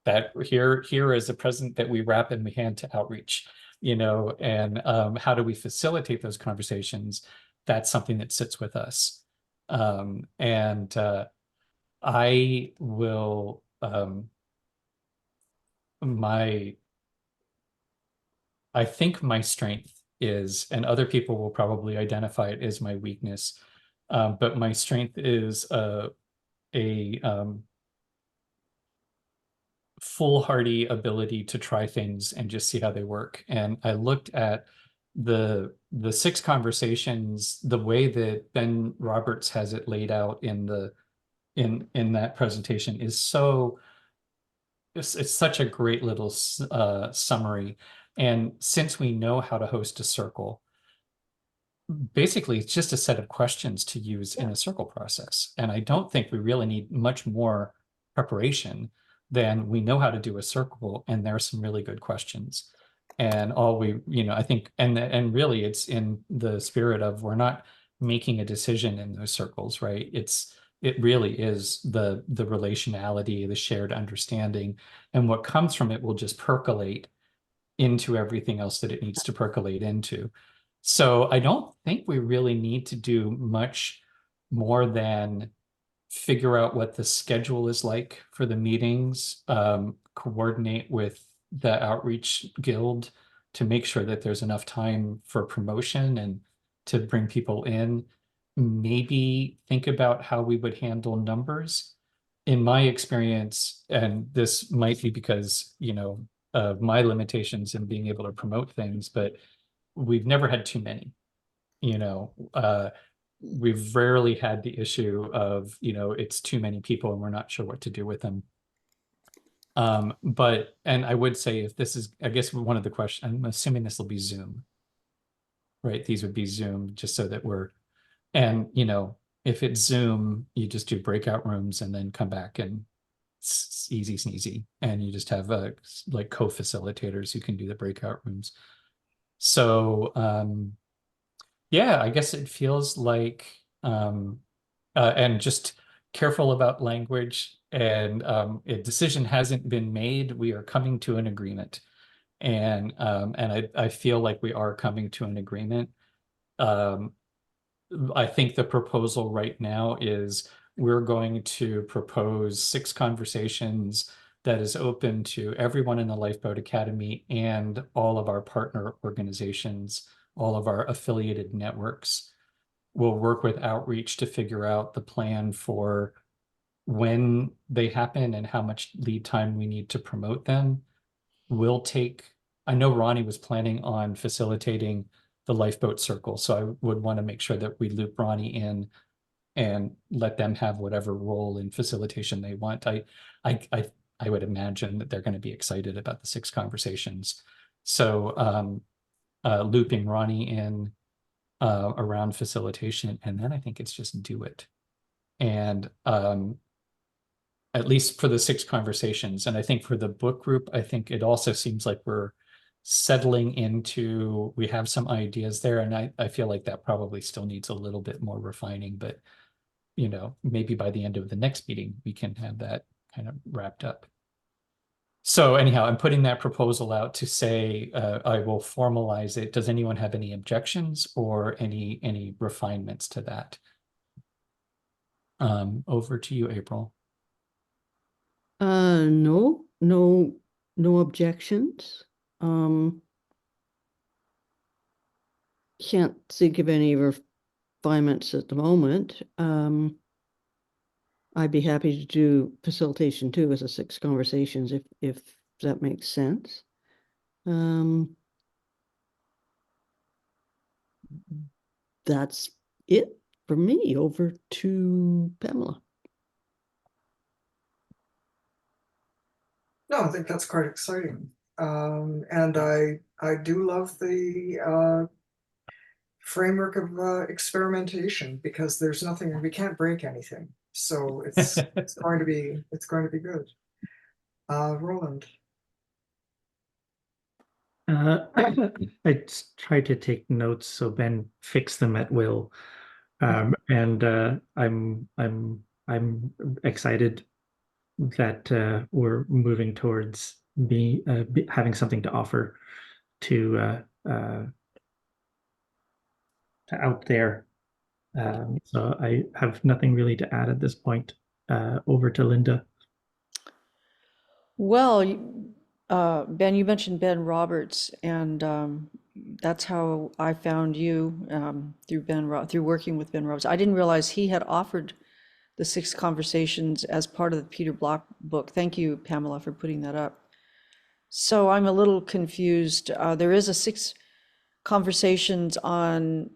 That here is a present that we wrap and we hand to outreach, and how do we facilitate those conversations? That's something that sits with us. And I will, I think my strength is, and other people will probably identify it as my weakness, but my strength is a foolhardy ability to try things and just see how they work. And I looked at the 6 conversations, the way that Ben Roberts has it laid out in that presentation is it's such a great little summary. And since we know how to host a circle, basically it's just a set of questions to use in a circle process. And I don't think we really need much more preparation than we know how to do a circle, and there are some really good questions. And all we, I think, and really it's in the spirit of we're not making a decision in those circles, right? It really is the relationality, the shared understanding, and what comes from it will just percolate into everything else that it needs to percolate into. So I don't think we really need to do much more than figure out what the schedule is like for the meetings, coordinate with the outreach guild to make sure that there's enough time for promotion and to bring people in. Maybe think about how we would handle numbers. In my experience, and this might be because, of my limitations in being able to promote things, but we've never had too many. We've rarely had the issue of, it's too many people and we're not sure what to do with them. And I would say if this is, I guess one of the questions, I'm assuming this will be Zoom, right? These would be Zoom just so that and if it's Zoom, you just do breakout rooms and then come back and it's easy sneezy. And you just have like co-facilitators who can do the breakout rooms. So, yeah, I guess it feels like, and just careful about language, and a decision hasn't been made. We are coming to an agreement, and I feel like we are coming to an agreement. I think the proposal right now is we're going to propose 6 conversations that is open to everyone in the Lifeboat Academy and all of our partner organizations, all of our affiliated networks. We'll work with outreach to figure out the plan for when they happen and how much lead time we need to promote them. I know Ronnie was planning on facilitating the Lifeboat Circle, so I would want to make sure that we loop Ronnie in and let them have whatever role in facilitation they want. I would imagine that they're going to be excited about the 6 conversations. So looping Ronnie in around facilitation, and then I think it's just do it. And at least for the 6 conversations. And I think for the book group, I think it also seems like we're settling into, we have some ideas there. And I feel like that probably still needs a little bit more refining, but maybe by the end of the next meeting, we can have that kind of wrapped up. So anyhow, I'm putting that proposal out to say, I will formalize it. Does anyone have any objections or any refinements to that? Over to you, April. No objections. Can't think of any refinements at the moment. I'd be happy to do facilitation too as a 6 conversations if that makes sense. That's it for me. Over to Pamela. No, I think that's quite exciting. And I do love the framework of experimentation, because there's nothing, we can't break anything. So it's going to be good. Roland. I tried to take notes so Ben fix them at will. And I'm excited that we're moving towards having something to offer to out there. So I have nothing really to add at this point. Over to Linda. Well, Ben, you mentioned Ben Roberts, and that's how I found you, through working with Ben Roberts. I didn't realize he had offered the 6 conversations as part of the Peter Block book. Thank you, Pamela, for putting that up. So I'm a little confused. There is a 6 conversations on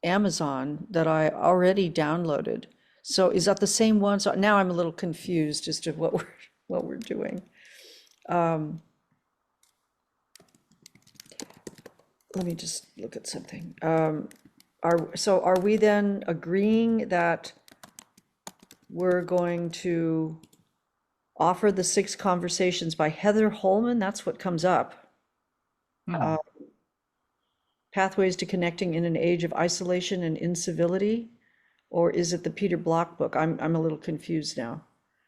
Amazon that I already downloaded. So is that the same one? So now I'm a little confused as to what we're doing. Let me just look at something. Are we then agreeing that we're going to offer the 6 conversations by Heather Holman? That's what comes up. Pathways to Connecting in an Age of Isolation and Incivility? Or is it the Peter Block book? I'm a little confused now.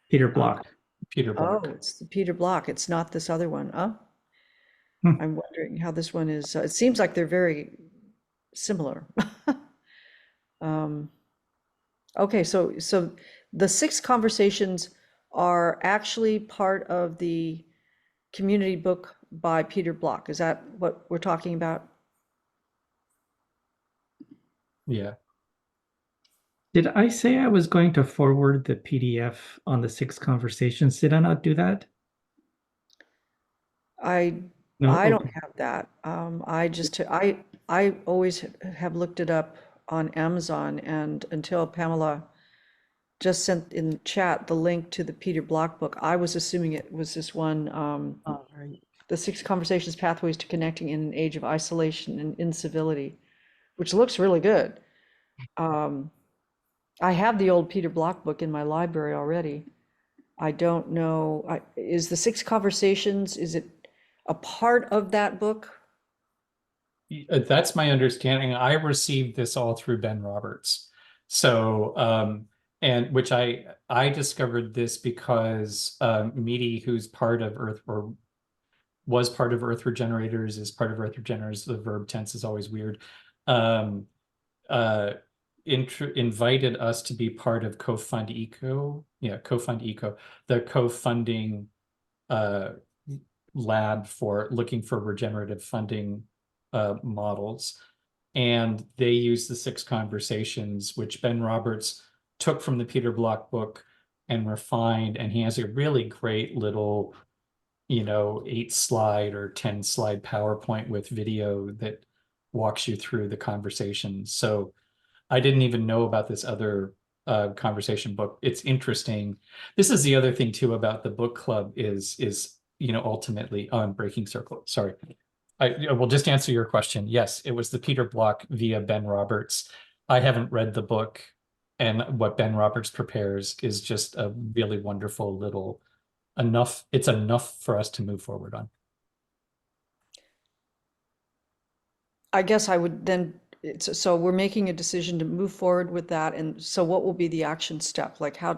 Peter Block. Peter Oh, Block. it's the Peter Block. It's not this other one. Oh, Hmm. I'm wondering how this one is. It seems like they're very similar. Okay, so the 6 conversations are actually part of the community book by Peter Block. Is that what we're talking about? Yeah. Did I say I was going to forward the PDF on the 6 conversations? Did I not do that? I No? I don't Okay. have that. I always have looked it up on Amazon, and until Pamela just sent in chat the link to the Peter Block book, I was assuming it was this one, All right. The 6 Conversations Pathways to Connecting in an Age of Isolation and Incivility, which looks really good. I have the old Peter Block book in my library already. I don't know, is the 6 Conversations, is it a part of that book? That's my understanding. I received this all through Ben Roberts. So, and which I discovered this because Meaty, who's part of Earth, or was part of Earth Regenerators, is part of Earth Regenerators. The verb tense is always weird. Uh, invited us to be part of Co-Fund Eco. Yeah, Co-Fund Eco, the co-funding lab for looking for regenerative funding models. And they use the 6 conversations, which Ben Roberts took from the Peter Block book and refined. And he has a really great little, 8-slide or 10-slide PowerPoint with video that walks you through the conversations. So I didn't even know about this other conversation book. It's interesting. This is the other thing too about the book club is ultimately on Breaking Circle. Sorry. I will just answer your question. Yes, it was the Peter Block via Ben Roberts. I haven't read the book, and what Ben Roberts prepares is just a really wonderful little enough. It's enough for us to move forward on. I guess I would then, so we're making a decision to move forward with that, and so what will be the action step? Like how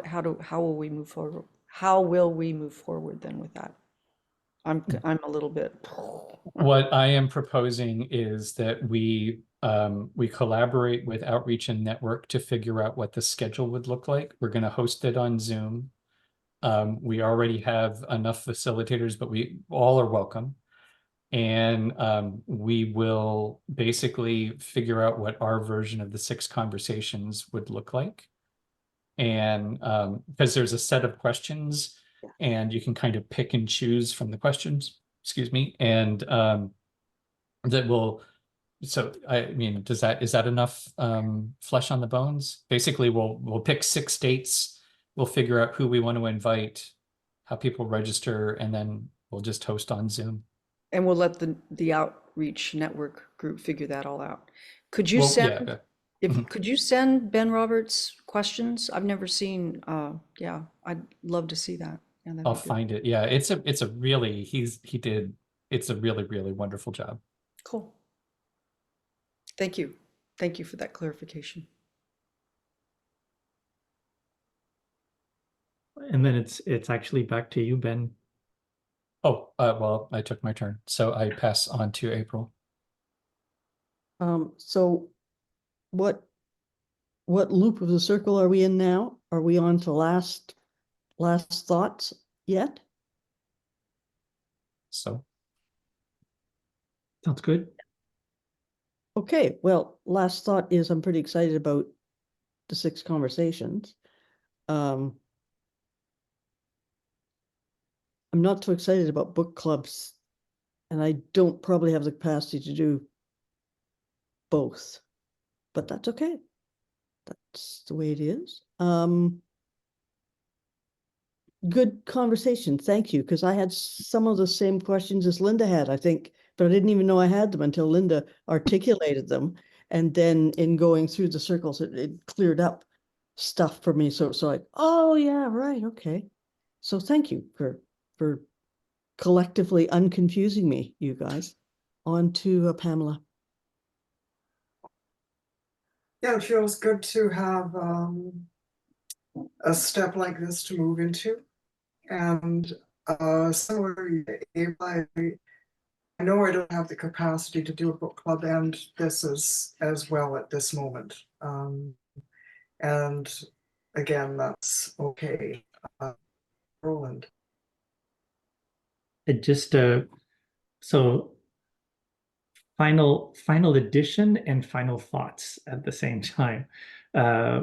will we move forward? How will we move forward then with that? I'm a little bit. What I am proposing is that we collaborate with Outreach and Network to figure out what the schedule would look like. We're going to host it on Zoom. We already have enough facilitators, but we all are welcome. And we will basically figure out what our version of the 6 conversations would look like. And because there's a set of questions and you can kind of pick and choose from the questions, excuse me, and that will, so I mean, is that enough flesh on the bones? Basically, we'll pick 6 dates, we'll figure out who we want to invite, how people register, and then we'll just host on Zoom. And we'll let the Outreach Network group figure that all out. Could you Well, send, yeah. could you send Ben Roberts questions? I've never seen, yeah, I'd love to see that. Yeah, that'd I'll be good. find it. Yeah, it's a really it's a really, really wonderful job. Cool. Thank you. Thank you for that clarification. And then it's actually back to you, Ben. Oh, well, I took my turn, so I pass on to April. So what loop of the circle are we in now? Are we on to last thoughts yet? So Sounds good. Okay, well, last thought is I'm pretty excited about the 6 conversations. I'm not too excited about book clubs, and I don't probably have the capacity to do both, but that's okay. That's the way it is. Good conversation. Thank you, because I had some of the same questions as Linda had, I think, but I didn't even know I had them until Linda articulated them. And then in going through the circles, it cleared up stuff for me. So like, oh yeah, right, okay. So thank you for collectively unconfusing me, you guys. On to Pamela. Yeah, it feels good to have a step like this to move into. And similarly, I know I don't have the capacity to do a book club and this as well at this moment. And again, that's okay. Roland. It just so final edition and final thoughts at the same time.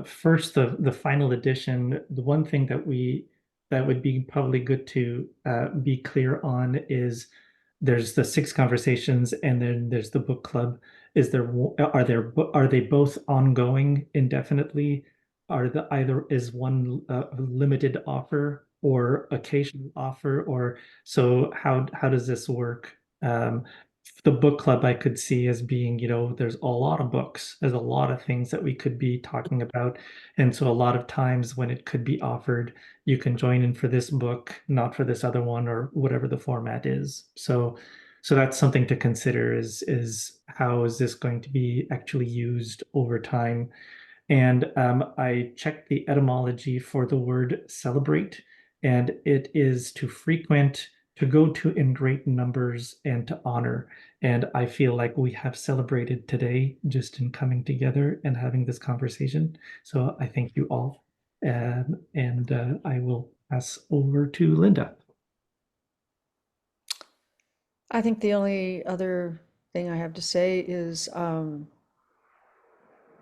First, the final edition. The one thing that would be probably good to be clear on is there's the 6 conversations and then there's the book club. Are they both ongoing indefinitely? Are the either is one limited offer or occasional offer, or so how does this work? The book club I could see as being, there's a lot of books, there's a lot of things that we could be talking about. And so a lot of times when it could be offered, you can join in for this book, not for this other one, or whatever the format is. So that's something to consider is how is this going to be actually used over time? And I checked the etymology for the word celebrate, and it is to frequent, to go to in great numbers, and to honor. And I feel like we have celebrated today just in coming together and having this conversation. So I thank you all. And I will pass over to Linda. I think the only other thing I have to say is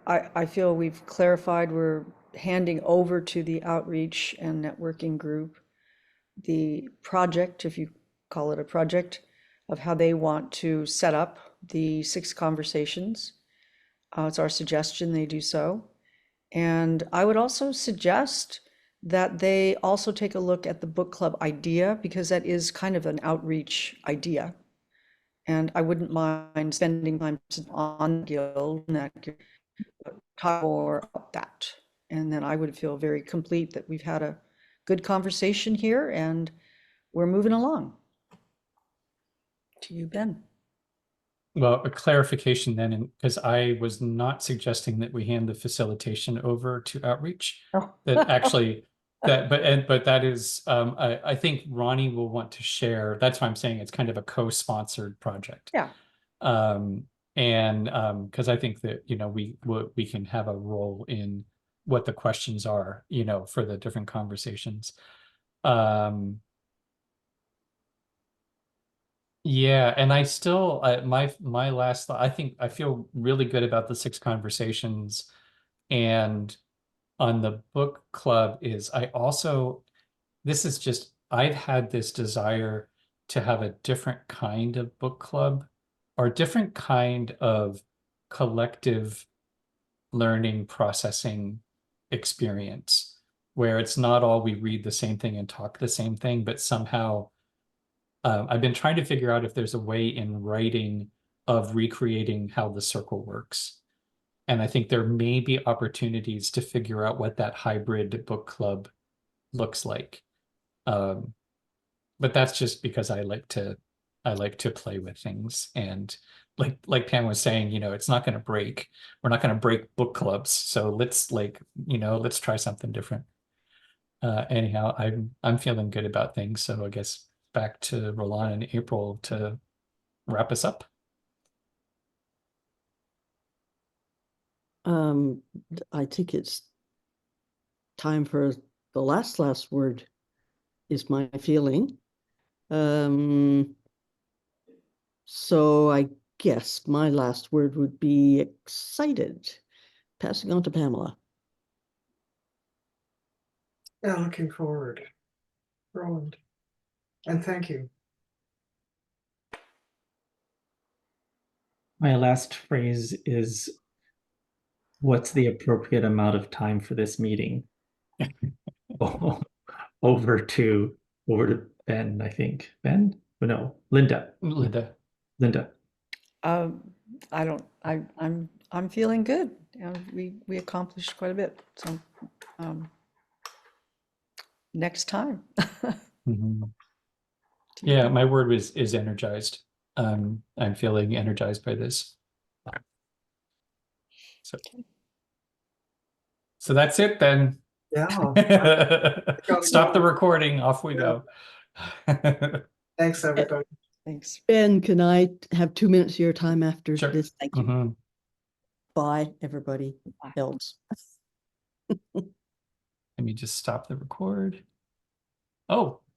I feel we've clarified we're handing over to the outreach and networking group the project, if you call it a project, of how they want to set up the 6 conversations. It's our suggestion they do so. And I would also suggest that they also take a look at the book club idea, because that is kind of an outreach idea. And I wouldn't mind spending time on Guild and that talk more about that. And then I would feel very complete that we've had a good conversation here and we're moving along. To you, Ben. Well, a clarification then, because I was not suggesting that we hand the facilitation over to outreach. Oh. That actually, but that is, I think Ronnie will want to share. That's why I'm saying it's kind of a co-sponsored project. Yeah. And because I think that, we can have a role in what the questions are, for the different conversations. Yeah, and I still my last thought, I think I feel really good about the 6 conversations, and on the book club is this is just I've had this desire to have a different kind of book club or different kind of collective learning processing experience where it's not all we read the same thing and talk the same thing, but somehow I've been trying to figure out if there's a way in writing of recreating how the circle works. And I think there may be opportunities to figure out what that hybrid book club looks like. But that's just because I like to play with things. And like Pam was saying, it's not going to break. We're not going to break book clubs. So let's let's try something different. Anyhow, I'm feeling good about things. So I guess back to Roland and April to wrap us up. I think it's time for the last word, is my feeling. So I guess my last word would be excited. Passing on to Pamela. Yeah, looking forward. Roland. And thank you. My last phrase is, what's the appropriate amount of time for this meeting? over to Ben, I think. Ben? No, Linda. Linda. I'm feeling good. We accomplished quite a bit. So next time. Mm-hmm. Yeah, my word is energized. I'm feeling energized by this. So So that's it then. Yeah. Stop the go. recording. Off we go. Thanks, everybody. Thanks. Ben, can I have 2 minutes of your time after Sure. this? Thank you. Mhm. Bye, everybody else. Let me just stop the record. Oh,